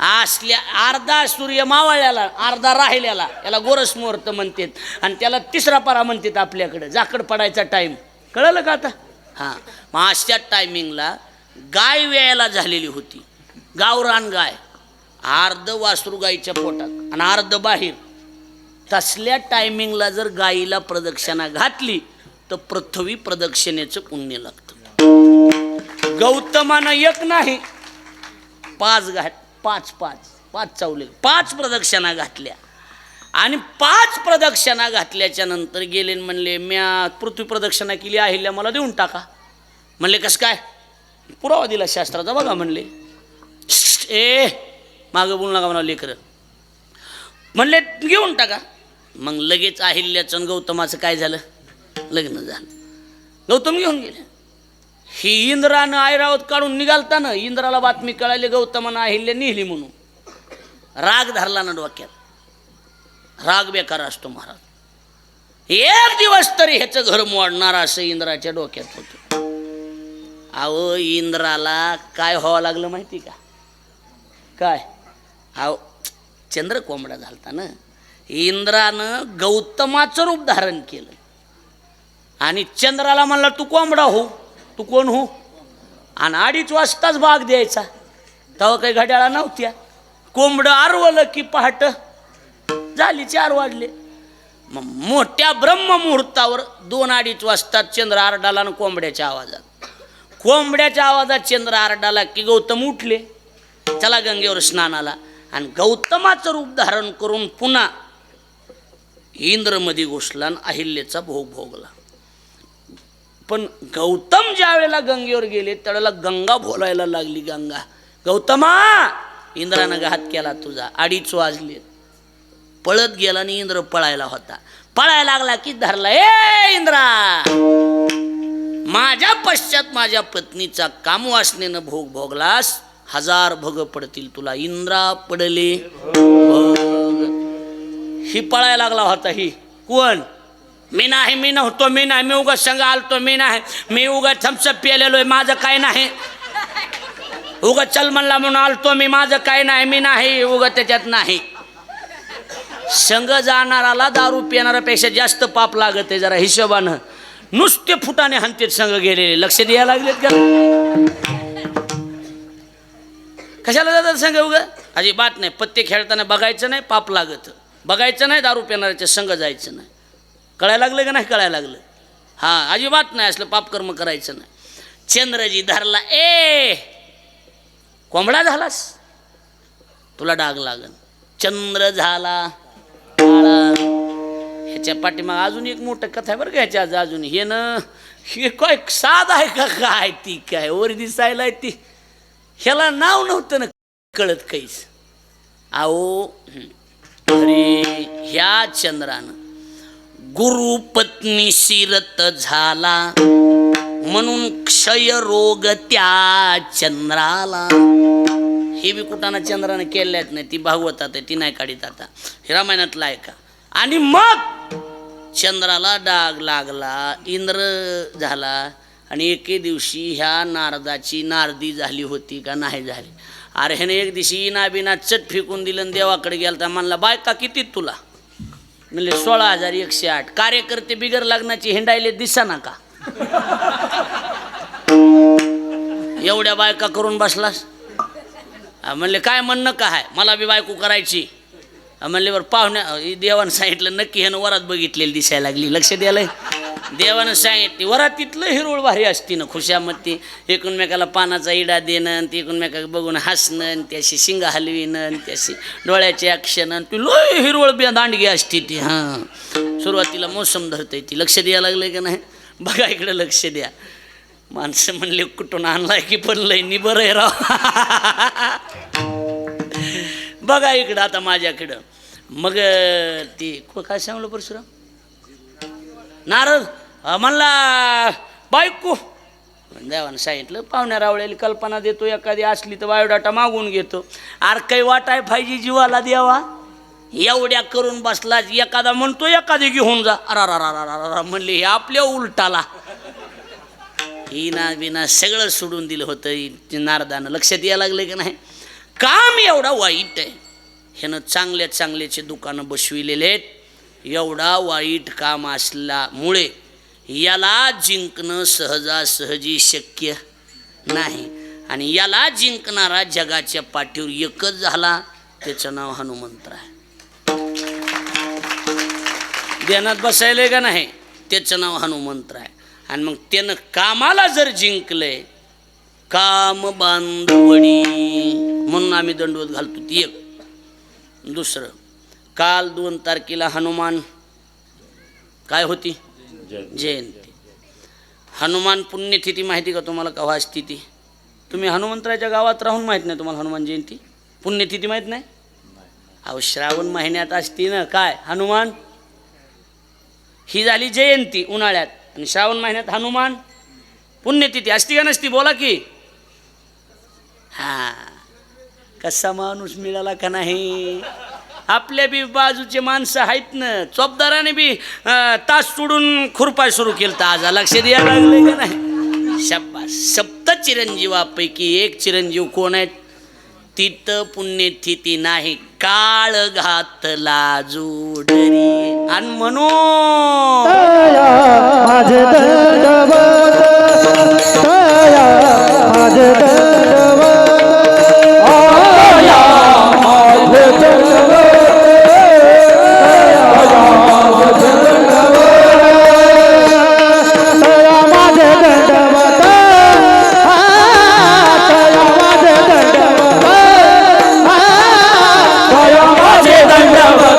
असल्या अर्धा सूर्य मावळल्याला अर्धा राहिल्याला याला गोरस मुहूर्त म्हणतात, आणि त्याला 3रा पारा म्हणतात आपल्याकडे. जाकड पडायचा टाईम. कळलं का आता? हां. मग अशा टायमिंगला गाय वेळेला झालेली होती, गावरान गाय. अर्ध वासरू गाईच्या पोटात आणि अर्ध बाहेर. तसल्या टायमिंगला जर गाईला प्रदक्षिणा घातली तर पृथ्वी प्रदक्षिणेचं पुण्य लागतं. गौतमानं एक नाही 5 घाट, 5 चावले, 5 प्रदक्षिणा घातल्या. आणि 5 प्रदक्षिणा घातल्याच्या नंतर गेले म्हणले म्या पृथ्वी प्रदक्षिणा केली, अहिल्या मला देऊन टाका. म्हणले कसं काय? पुरावा दिला शास्त्राचा बघा. म्हणले मागं बोलू नका म्हणा लेकरं. म्हणले घेऊन टाका. मग लगेच अहिल्याचं आणि गौतमाचं काय झालं? लग्न झालं. गौतम घेऊन गेले. ही इंद्रानं ऐरावत काढून निघालताना इंद्राला बातमी कळाली गौतमानं अहिल्या नेली म्हणून. राग धरला ना डोक्यात. राग बेकार असतो महाराज. 1 दिवस तरी ह्याचं घर मोडणार असं इंद्राच्या डोक्यात होतं. अहो इंद्राला काय व्हावं लागलं माहिती का? काय? अहो चंद्र कोंबडा झालता ना. इंद्रानं गौतमाचं रूप धारण केलं. आणि चंद्राला म्हणला तू कोंबडा हो, तू कोण हो? आणि 2:30 वाजताच बाग द्यायचा. तेव्हा काही घड्याळा नव्हत्या. कोंबडं आरवलं की पहाट झाली 4 वाजले. मग मोठ्या ब्रह्ममुहूर्तावर 2-2:30 वाजता चंद्र आरडाला आणि कोंबड्याच्या आवाजात चंद्र आरडाला की गौतम उठले, चला गंगेवर स्नानाला. आणि गौतमाचं रूप धारण करून पुन्हा इंद्रमध्ये घुसला आणि अहिल्याचा भोग भोगला. पण गौतम ज्या वेळेला गंगेवर गेले त्यावेळेला गंगा बोलायला लागली. गंगा, गौतमा, इंद्रानं घात केला तुझा. 2:30 वाजले. पळत गेला आणि इंद्र पळायला होता. पळायला लागला की धरला. ए इंद्रा, माझ्या पश्चात माझ्या पत्नीचा कामवासनेनं भोग भोगलास, 1000 भोग पडतील तुला. इंद्रा पडले भोग. ही पळायला लागला होता. ही कोण? मी नाही, मी नव्हतो, मी नाही, मी उगा संग आलतो, मी नाही, मी उगा थम्सअप प्यालेलोय, माझं काय नाही. उगा चल म्हणला म्हणून आलतो मी, माझं काय नाही, मी नाही, उगा त्याच्यात नाही. संग जाणाराला दारू पिणाऱ्यापेक्षा जास्त पाप लागत आहे जरा हिशोबानं. नुसते फुटाने हंतेत संग गेलेले. लक्ष द्यायला लागलेत का? कशाला जातात संग? उगा अजिबात नाही. पत्ते खेळताना बघायचं नाही, पाप लागत. बघायचं नाही, दारू पिणाऱ्याच्या संग जायचं नाही. कळायला लागलं का नाही? कळायला लागलं. हां, अजिबात नाही असलं पापकर्म करायचं नाही. चंद्रजी धरला. ए कोंबडा झालास, तुला डाग लागन. चंद्र झाला काळा. ह्याच्या पाठीमाग अजून एक मोठं कथा आहे बरं का. ह्याच्या अजून हे ना, हे काय साध आहे का काय? ती काय वर दिसायला ती, ह्याला नाव नव्हतं ना कळत काहीच. अहो अरे, ह्या चंद्रानं गुरु पत्नी शिरत झाला म्हणून क्षयरोग त्या चंद्राला. हे बी कुठाना चंद्रानं केल्यात नाही. ती भागवतात आहे, ती नाही काढीत आता. हे रामायणातलं आहे का? आणि मग चंद्राला डाग लागला, इंद्र झाला. आणि एके दिवशी ह्या नारदाची नारदी झाली होती का नाही झाली? अरे ह्याने एक दिवशी इनाबिना चट फेकून दिलं आणि देवाकडे गेला तर म्हणला बायका किती तुला? म्हणले 16,108. कार्यकर्ते बिगर लग्नाची हिंडायले दिसा ना का? एवढ्या बायका करून बसलास? म्हणले काय म्हणणं काय? मला बी बायको करायची. म्हणले बरं पाहुण्या, देवानं सांगितलं नक्की ह्यानं वरात बघितलेली दिसायला लागली. लक्ष द्यायला देवानं सांगितली वरातीतलं हिरोळ भारी असती ना, खुशामती. एकूणमेकाला पानाचा इडा देणं आणि ती एकूणमेकाला बघून हसणं आणि त्याशी शिंगा हलविणं आणि त्याशी डोळ्याचे ॲक्शन आणि ती लोय हिरवळ दांडगी असती ती. हां, सुरुवातीला मोसम धरते ती. लक्ष द्यायला लागलं का नाही? बघा इकडं लक्ष द्या. माणसं म्हणले कुठून आणलाय की पडलंय नि बरं आहे राव. बघा इकडं आता माझ्याकडं. मग ती काय सांगलं परशुराम? नारद म्हणला बायको. देवानं सांगितलं पाहुण्या रावळ्याला कल्पना देतो, एखादी असली तर बायोडाटा मागून घेतो. आर काही वाटाय पाहिजे जीवाला देवा. एवढ्या करून बसला. एखादा म्हणतो एखादी घेऊन जा. अरा म्हणले हे आपल्या उलटाला. हिना बिना सगळं सोडून दिलं होतं नारदानं. लक्षात यायला लागलं की नाही? काम एवढा वाईट आहे. ह्यानं चांगल्याचे दुकानं बसविलेले आहेत. एवढा वाईट काम असल्यामुळे याला जिंकणं सहजासहजी शक्य नाही. आणि याला जिंकणारा जगाच्या पाठीवर एकच झाला, त्याचं नाव हनुमंत आहे. ध्यानात बसायले का नाही? त्याचं नाव हनुमंत आहे. आणि मग त्यानं कामाला जर जिंकलंय, काम बांधवडी म्हणून आम्ही दंडवत घालतो. ती एक. दुसरं, काल 2 तारखेला हनुमान काय होती? जयंती. हनुमान पुण्यतिथी माहिती का तुम्हाला? केव्हा असती ती? तुम्ही हनुमंतराच्या गावात राहून माहीत नाही तुम्हाला हनुमान जयंती? पुण्यतिथी माहीत नाही? अहो श्रावण महिन्यात असती ना. काय हनुमान? ही झाली जयंती उन्हाळ्यात. आणि श्रावण महिन्यात हनुमान पुण्यतिथी असती का नसती? बोला की. हां, कसा माणूस मिळाला का नाही? आपल्या बी बाजूचे माणसं आहेत ना, चोपदाराने बी तास सोडून खुरपाय सुरू केलं तर आज. लक्ष द्यायला लागले का नाही? शाबास. 7 चिरंजीवापैकी एक चिरंजीव कोण आहेत? तित पुण्यतिथी नाही काळ घातला जोडरी आणि म्हणून तया माझे दंडवत तया माझे दंडवत आया माझे दंडवत तया माझे दंडवत तया माझे दंडवत तया माझे दंडवत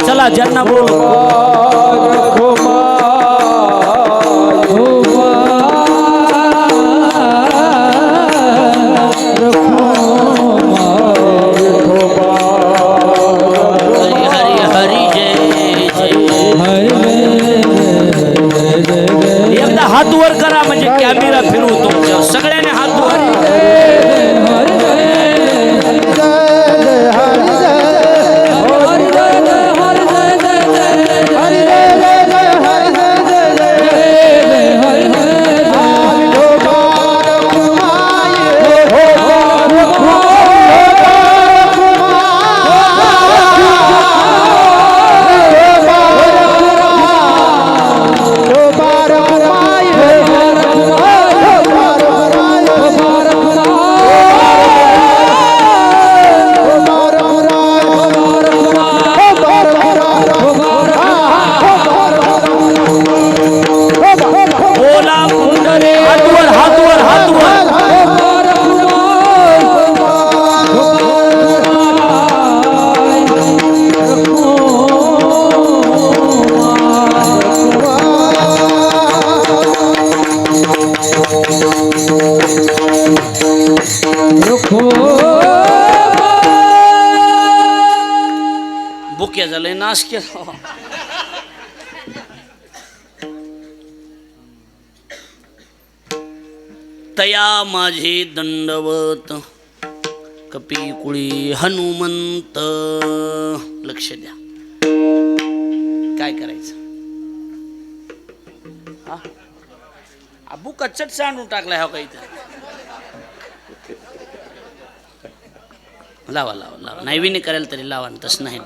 चला ज्यांना बोल हरी हरी जय जय एकदा हात वर करा म्हणजे कॅमेरा फिरवू तुमच्या सगळ्यांनी हात वर बुक्या झालंय नाश केला तया माझे दंडवत कपी कुळी हनुमंत लक्ष द्या काय करायचं अबू कच्चट सांडून टाकलाय हा काही लावा लावा लावा नाही विनी करायला तरी लावा तसं नाही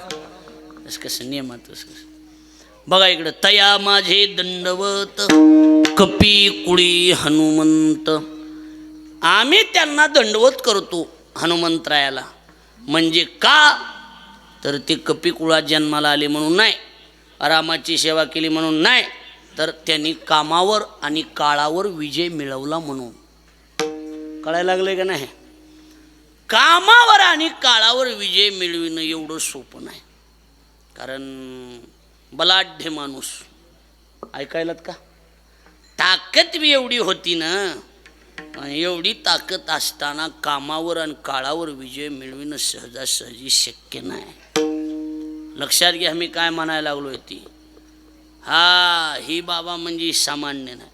तसं कसं नियमात तसं कसं बघा इकडं तया माझे दंडवत कपी कुळी हनुमंत आम्ही त्यांना दंडवत करतो हनुमंतरायाला म्हणजे का तर ते कपी कुळात जन्माला आले म्हणून नाही रामाची सेवा केली म्हणून नाही तर त्यांनी कामावर आणि काळावर विजय मिळवला म्हणून कळायला लागले का नाही कामावर आणि काळावर विजय मिळविणं एवढं सोपं नाही कारण बलाढ्य माणूस ऐकायलात का ताकद बी एवढी होती ना एवढी ताकद असताना कामावर आणि काळावर विजय मिळविणं सहजासहजी शक्य नाही लक्षात घ्या मी काय म्हणायला लागलोय ती हा ही बाबा म्हणजे सामान्य नाही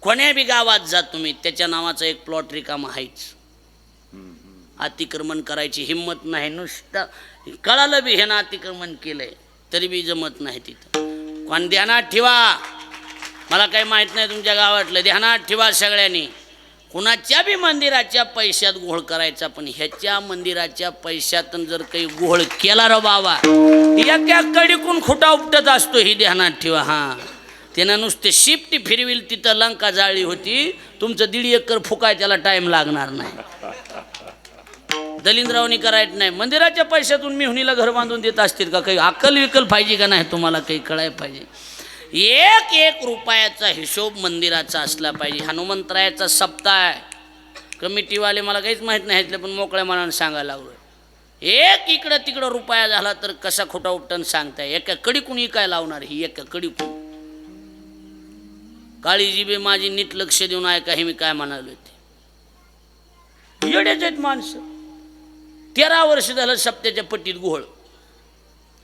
कोण्या बी गावात जा तुम्ही त्याच्या नावाचा एक प्लॉट रिकामा आहेच अतिक्रमण करायची हिंमत नाही नुसतं कळालं बी हे ना अतिक्रमण केलंय तरी बी जमत नाही तिथं कोण ध्यानात ठेवा मला काही माहीत नाही तुमच्या गावातलं ध्यानात ठेवा सगळ्यांनी कुणाच्या बी मंदिराच्या पैशात घोळ करायचा पण ह्याच्या मंदिराच्या पैशातून जर काही घोळ केला रे बाबा एका कडीकून खुटा उपटत असतो ही ध्यानात ठेवा हां त्यानं नुसते शिफ्टी फिरविल तिथं लंका जाळली होती तुमचं 1.5 एकर फुकाय त्याला टाईम लागणार नाही दलिंद्रावनी करायचं नाही. मंदिराच्या पैशातून मिहुनीला घर बांधून देत असतील का? काही अक्कल विकल पाहिजे का नाही तुम्हाला? काही कळायला पाहिजे. एक एक रुपयाचा हिशोब मंदिराचा असला पाहिजे. हनुमंतरायाचा सप्ताह आहे. कमिटीवाले मला काहीच माहीत नाही, पण मोकळ्या मनानं सांगायला लागलो. एक इकडं तिकडं रुपया झाला तर कसा खोटा उपटन सांगताय. एका कडीकून काय लावणार ही? एका कडीकून काळी जिबे माझी नीट लक्ष देऊन ऐका हे मी काय म्हणालो ते. येडेच आहेत माणसं. 13 वर्ष झालं सप्त्याच्या पट्टीत घोळ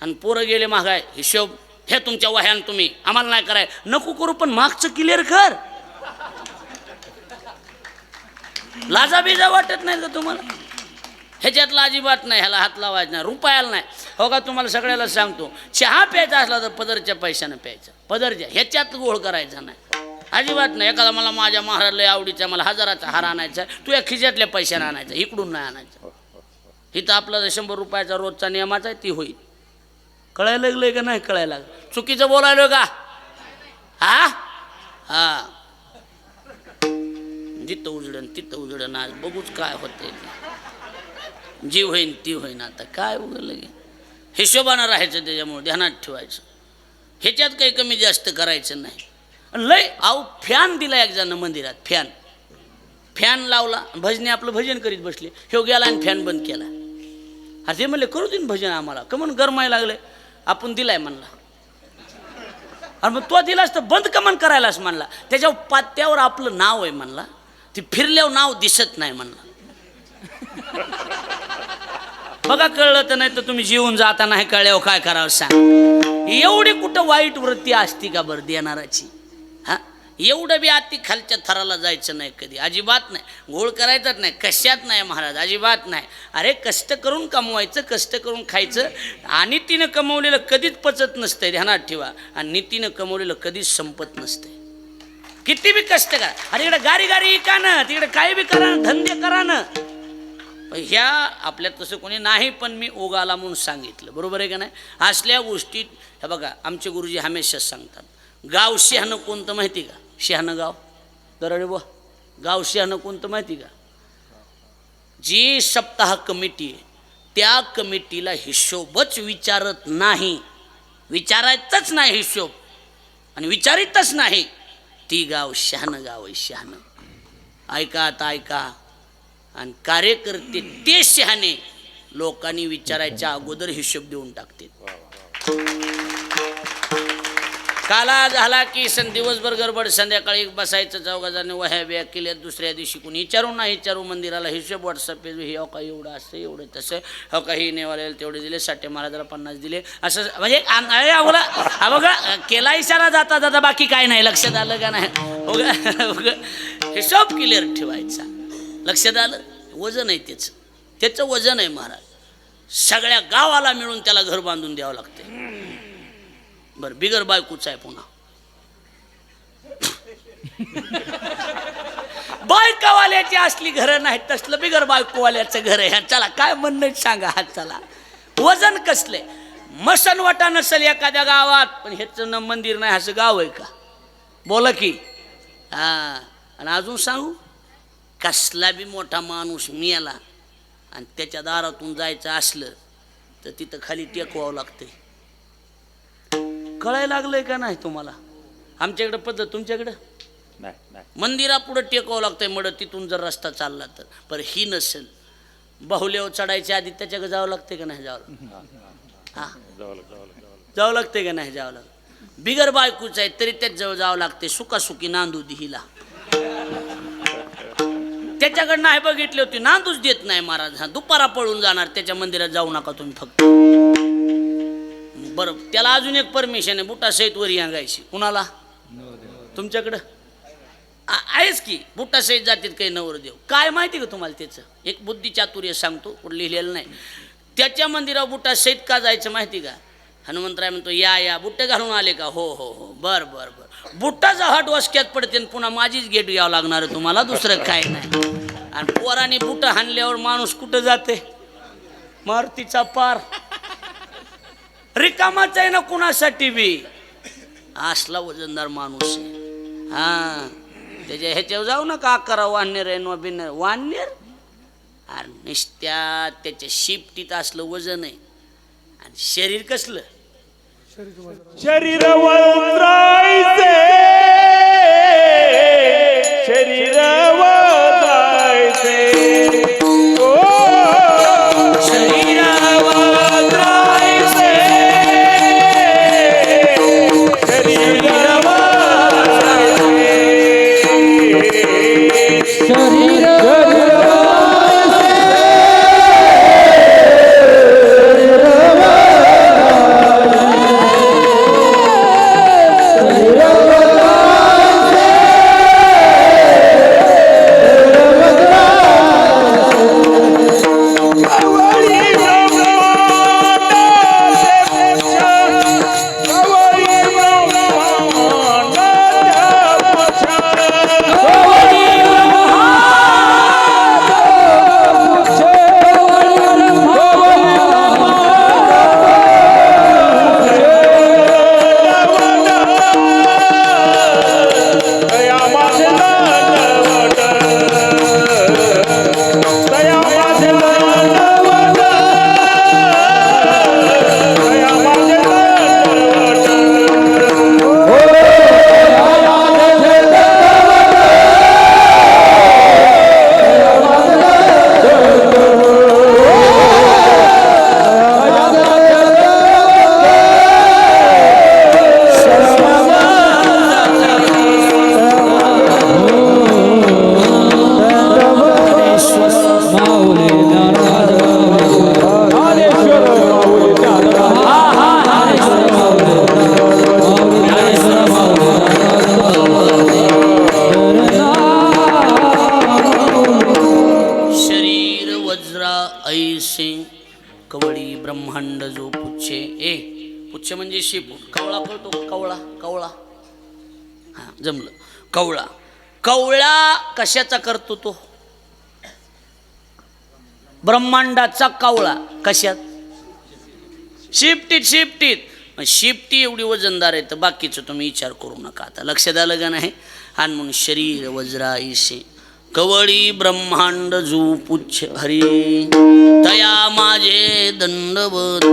आणि पोरं गेले मागाय. हिशोब हे तुमच्या वह्यान तुम्ही आम्हाला नाही कराय. नको करू पण मागचं क्लिअर कर. लाजा बिजा वाटत नाही का तुम्हाला? ह्याच्यातला अजिबात नाही. ह्याला हात लावायचा नाही, रुपयाला नाही. हो का? तुम्हाला सगळ्याला सांगतो, चहा प्यायचा असला तर पदरच्या पैशानं प्यायचा. पदरच्या ह्याच्यात गोळ करायचा नाही अजिबात नाही. एखादा मला माझ्या महाराजला आवडीचा मला 1000चा हार आणायचा, तू या खिशातल्या पैशाने आणायचा, इकडून नाही आणायचा. इथं आपला 100 रुपयाचा रोजचा नियमाचा आहे ती होईल. कळायला लागलंय का नाही? कळायला लागलं. चुकीचं बोलायलो का? हा हा जिथं उजडन तिथं उजडन. आज बघूच काय होतंय. जी होईन ती होईन. आता काय उघडलं गे? हिशोबानं राहायचं, त्याच्यामुळे ध्यानात ठेवायचं. ह्याच्यात काही कमी जास्त करायचं नाही. लय अहो फॅन दिला एक जण मंदिरात. फॅन लावला, भजने आपलं भजन करीत बसले. ह्यो गेला आणि फॅन बंद केला. अरे ते म्हणले करू दे भजन आम्हाला, का म्हणून गरमायला लागले. आपण दिलाय म्हणला. अरे मग तो दिलास तर बंद कमन करायलाच म्हणला. त्याच्या पात्यावर आपलं नाव आहे म्हणला. ती फिरल्यावर नाव दिसत नाही म्हणला. बघा कळलं तर नाही तर तुम्ही जीवन जाता नाही कळल्यावर काय करावं सांग. एवढी कुठं वाईट वृत्ती असती का बरं देणाराची? हा एवढं बी आती खालच्या थराला जायचं नाही कधी, अजिबात नाही. घोळ करायचाच नाही, कशात नाही महाराज, अजिबात नाही. अरे कष्ट करून कमवायचं, कष्ट करून खायचं. आणि तिनं कमवलेलं कधीच पचत नसतंय, ध्यानात ठेवा. आणि नीतीनं कमवलेलं कधीच संपत नसतंय. किती बी कष्ट करा. अरे इकडे गाडी गाडी का ना, तिकडे काही बी करा, धंदे करा ना. ह्या आपल्यात तसं कोणी नाही, पण मी ओगाला म्हणून सांगितलं. बरोबर आहे का नाही? असल्या गोष्टीत हे बघा आमचे गुरुजी हमेशा सांगतात, गाव शहाणं कोणतं माहिती का? शहाणं गाव दरडे बुवा, गाव शहाणं कोणतं माहिती का? जी सप्ताह कमिटी आहे त्या कमिटीला हिशोबच विचारत नाही, विचारायचंच नाही हिशोब, आणि विचारितच नाही, ती गाव शहाणं गाव आहे. शहाणं ऐका आता ऐका. आणि कार्यकर्ते ते शहाणे लोकांनी विचारायच्या अगोदर हिशोब देऊन टाकते. काला झाला की दिवसभर गडबड, संध्याकाळी बसायचं चौघाजणी वह्या बिया केल्या. दुसऱ्या दिवशी कोणी विचारू ना विचारू मंदिराला हिशोब व्हॉट्सअप हे हो का एवढं असं एवढं तसं, हो का ही नेवाल्याला तेवढे दिले, साठे महाराजाला 50 दिले, असं म्हणजे हा बघा केला इशारा जाता जाता बाकी काय नाही. लक्षात आलं का नाही? हिशोब क्लिअर ठेवायचा. लक्षात आलं? वजन आहे त्याचं वजन आहे महाराज. सगळ्या गावाला मिळून त्याला घर बांधून द्यावं लागते. बरं बिगर बायकोच आहे पुन्हा. बायकावाल्याची असली घरं नाहीत, तसलं बिगर बायकोवाल्याचं घर आहे. चला काय म्हणणं सांगा. हा चला वजन कसले. मसनवटा नसेल एखाद्या गावात, पण ह्याचं मंदिर नाही असं गाव आहे का? बोला की. हा आणि अजून सांगू, कसला बी मोठा माणूस मिळाला आणि त्याच्या दारातून जायचं असलं तर तिथं खाली टेकवावं लागतंय. कळायला लागलंय का नाही तुम्हाला? आमच्याकडं पद्धत, तुमच्याकडं मंदिरापुढं टेकवावं लागतंय मड. तिथून जर रस्ता चालला तर. पण ही नसेल, बाहुल्यावर चढायच्या आधी त्याच्याकडे जावं लागतंय का नाही? जावं हा जावं लागतंय का नाही? जावं लागतं. बिगर बायकूच आहे तरी त्याच जवळ जावं लागते. सुखासुखी नांदू दिहीला. त्याच्याकडं नाही बघितली होती, नांदूच देत नाही महाराज. हा दुपारा पळून जाणार, त्याच्या मंदिरात जाऊ नका तुम्ही फक्त. बरं त्याला अजून एक परमिशन आहे, बुटा सहित वर यांगायची. कुणाला? तुमच्याकडं आहेच की. बुटा सहित जातात काही नवरदेव. काय माहिती का तुम्हाला त्याचं? एक बुद्धी चातुर्य सांगतो, कुठं लिहिलेलं नाही. त्याच्या मंदिरावर बुटा सहित का जायचं माहिती का? हनुमंतराय म्हणतो या बुट्टे घालून आले का? हो हो हो बर बर बर. बुट्टाचा हाट वसक्यात पडते आणि पुन्हा माझीच गेट घ्यावं लागणार तुम्हाला, दुसरं काय नाही. आणि पोराने बुट हाणल्यावर माणूस कुठं जाते? मारुतीचा पार. रिकामाच आहे ना कुणासाठी बी. असला वजनदार माणूस आहे. हा त्याच्या ह्याच्यावर जाऊ नका. करा वाननेर आहे नो बिन्नेर. वाननेर आणि नुसत्या त्याच्या शिफ्टीत असलं वजन आहे आणि शरीर कसलं शरीर वळायचे शरीर वळायचे ओ शरीर वळायचे शरीर शरीर ऐसे कवळी ब्रह्मांड जो पुच्छे पुच्छ म्हणजे शेपूट कवळा कळतो कवळा कवळा हा जमलं कवळा कवळा कशाचा करतो तो ब्रह्मांडाचा कवळा कशात शिफ्टीत शिफ्टी एवढी वजनदार आहे तर बाकीचं तुम्ही विचार करू नका आता लक्षात आलं का नाही आणि म्हणून शरीर वज्राईसे कवळी ब्रह्मांड जू पुच्छ हरी तया माझे दंडवत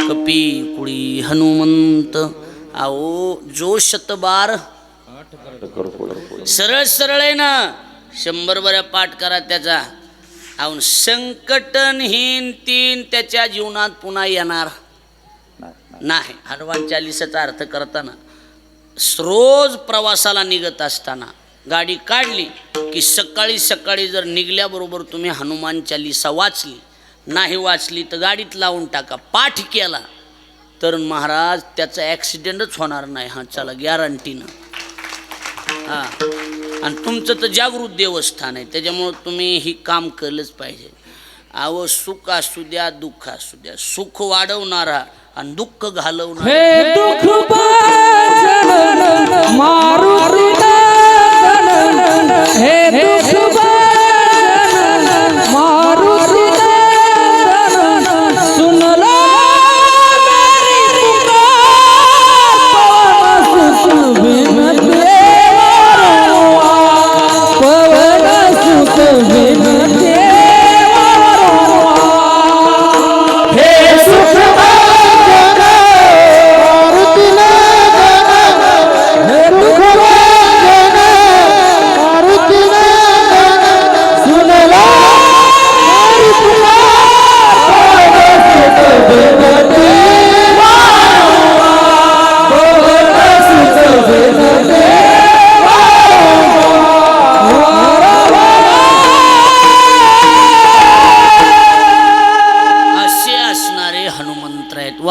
कपी कुळी हनुमंत आओ जो शतबार सरळ सरळ आहे ना 100 बऱ्या पाठ करा त्याचा अहो संकटहीन तीन त्याच्या जीवनात पुन्हा येणार नाही हनुमान चालीसाचा अर्थ करताना रोज प्रवासाला निघत असताना गाडी काढली की सकाळी सकाळी जर निघल्याबरोबर तुम्ही हनुमान चालीसा वाचली नाही वाचली तर गाडीत लावून टाका पाठ केला तर महाराज त्याचा ॲक्सिडेंटच होणार नाही हां चला गॅरंटीनं हां आणि तुमचं तर जागृत देवस्थान आहे त्याच्यामुळं तुम्ही ही काम केलंच पाहिजे अहो सुख असू द्या दुःख असू द्या सुख वाढवणारा आणि दुःख घालवणारा हे दुःख भाजन मारुती नंदन हे दुःख भाजन मारुती नंदन सुनला मेरी पुकार पवन सुख बिन देवा पवन सुख बिन देवा हे सुख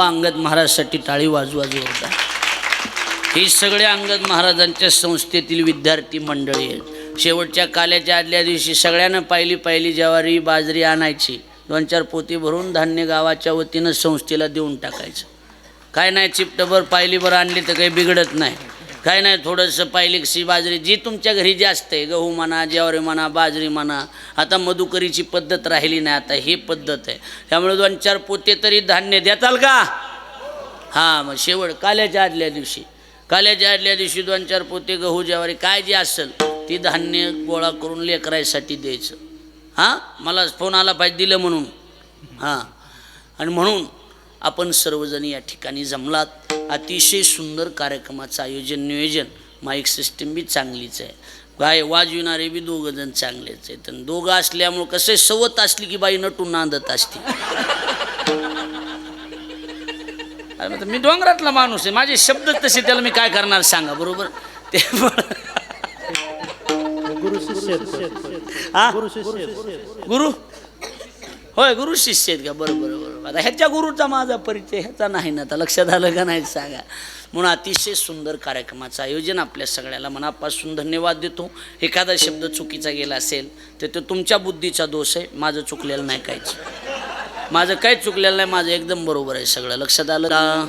अंगद महाराजसाठी टाळी वाजवा जोरदार ही सगळे अंगद महाराजांच्या संस्थेतील विद्यार्थी मंडळी आहेत शेवटच्या काल्याच्या आदल्या दिवशी सगळ्यांना पहिली ज्वारी बाजरी आणायची 2-4 पोती भरून धान्य गावाच्या वतीनं संस्थेला देऊन टाकायचं काय नाही चिपटभर पायलीभर आणली तर काही बिघडत नाही काय नाही थोडंसं पायलीकशी बाजरी जी तुमच्या घरी जास्त आहे गहू म्हणा ज्वारी म्हणा बाजरी म्हणा आता मधुकरीची पद्धत राहिली नाही आता ही पद्धत आहे त्यामुळे 2-4 पोते तरी धान्य देताल का हां मग शेवट काल्याच्या आदल्या दिवशी 2-4 पोते गहू ज्वारी काय जे असेल ती धान्य गोळा करून लेकरायसाठी द्यायचं हां मला फोन आला पाहिजे दिलं म्हणून हां आणि म्हणून आपण सर्वजण या ठिकाणी जमलात. अतिशय सुंदर कार्यक्रमाचं आयोजन नियोजन माईक सिस्टीम बी चांगलीच आहे. गाय वाजविणारे बी दोघं जण चांगलेच आहेत. आणि दोघं असल्यामुळं कसं सवत असली की बाई नटून नांदत असते. मी डोंगरातला माणूस आहे माझे शब्द तसे त्याला मी काय करणार सांगा बरोबर ते गुरु होय गुरु शिष्य आहेत का बरोबर बरोबर. आता ह्याच्या गुरुचा माझा परिचय ह्याचा नाही ना आता लक्षात आलं का नाही सांगा. म्हणून अतिशय सुंदर कार्यक्रमाचं आयोजन आपल्या सगळ्याला मनापासून धन्यवाद देतो. एखादा शब्द चुकीचा गेला असेल तर तो तुमच्या बुद्धीचा दोष आहे. माझं चुकलेलं नाही काहीच माझं काहीच चुकलेलं नाही माझं एकदम बरोबर आहे सगळं लक्षात आलं का.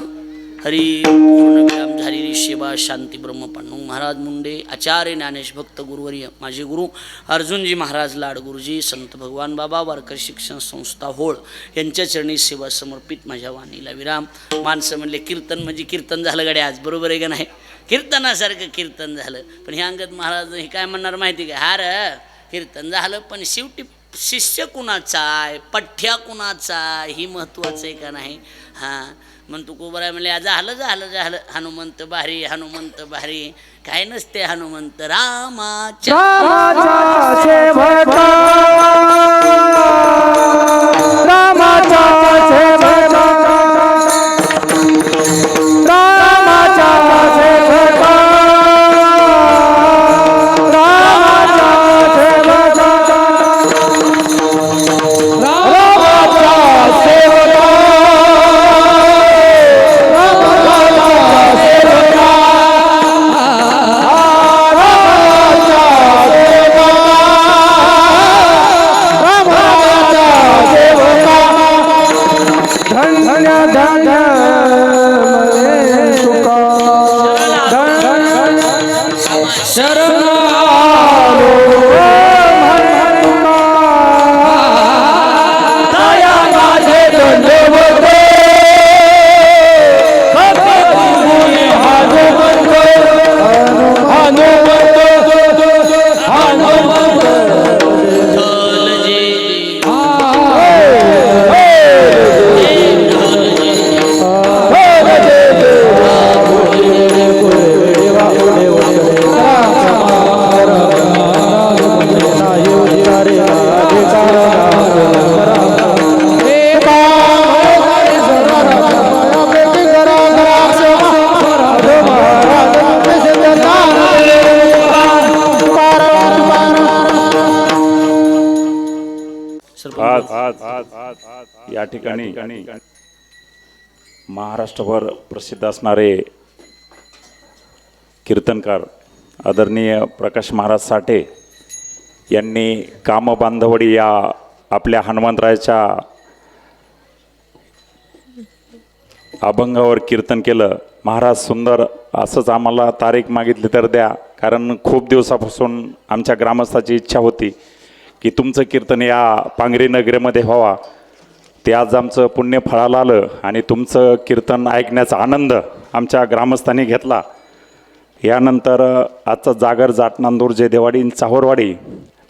हरी पूर्णविराम झालेली सेवा शांती ब्रह्म पांडुरंग महाराज मुंडे आचार्य ज्ञानेश भक्त गुरुवर्य माझे गुरु अर्जुनजी महाराज लाड गुरुजी संत भगवान बाबा वारकरी शिक्षण संस्था होळ यांच्या चरणी सेवा समर्पित माझ्या वाणीला विराम. माणसं म्हणले कीर्तन म्हणजे कीर्तन झालं गाडी आज बरोबर आहे का नाही कीर्तनासारखं कीर्तन झालं. पण हे अंगद महाराज हे काय म्हणणार माहिती का हार कीर्तन झालं पण शेवटी शिष्य कुणाचा आहे पठ्ठ्या कुणाचा ही महत्त्वाचं आहे का नाही. हां मग तू कोबरा म्हणले झालं झालं झालं हनुमंत भारी हनुमंत भारी काय नसते हनुमंत रामाच्या या ठिकाणी महाराष्ट्रभर प्रसिद्ध असणारे कीर्तनकार आदरणीय प्रकाश महाराज साठे यांनी कामबांधवडी या आपल्या हनुमंतरायाच्या अभंगावर कीर्तन केलं. महाराज सुंदर असंच आम्हाला तारीख मागितली तर द्या, कारण खूप दिवसापासून आमच्या ग्रामस्थाची इच्छा होती की तुमचं कीर्तन या पांगरी नगरीमध्ये व्हावा. ते आज आमचं पुण्य फळाला आलं आणि तुमचं कीर्तन ऐकण्याचा आनंद आमच्या ग्रामस्थांनी घेतला. यानंतर आजचं जागर जाटनांदूर जयदेवाडी चाहोरवाडी,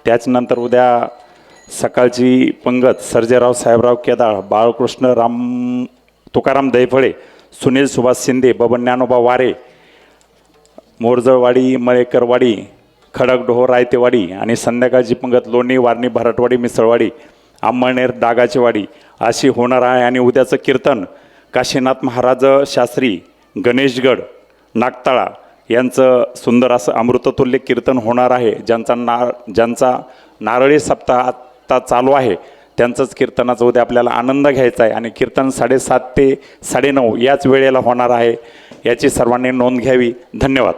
त्याच्यानंतर उद्या सकाळची पंगत सर्जेराव साहेबराव केदाळ, बाळकृष्ण तुकाराम दैफळे, सुनील सुभाष शिंदे, बबन ज्ञानोबा वारे, मोरजळवाडी, मळेकरवाडी, खडकडोह रायतेवाडी आणि संध्याकाळची पंगत लोणी, वारणी, भरटवाडी, मिसळवाडी, आंबळनेर, डागाचीवाडी अशी होणार आहे. आणि उद्याचं कीर्तन काशीनाथ महाराज शास्त्री गणेशगड नागताळा यांचं सुंदर असं अमृततुल्य कीर्तन होणार आहे. ज्यांचा नारळी सप्ताह आत्ता चालू आहे त्यांचंच कीर्तनाचा उद्या आपल्याला आनंद घ्यायचा आहे. आणि कीर्तन 7:30 ते 9:30 याच वेळेला होणार आहे, याची सर्वांनी नोंद घ्यावी. धन्यवाद.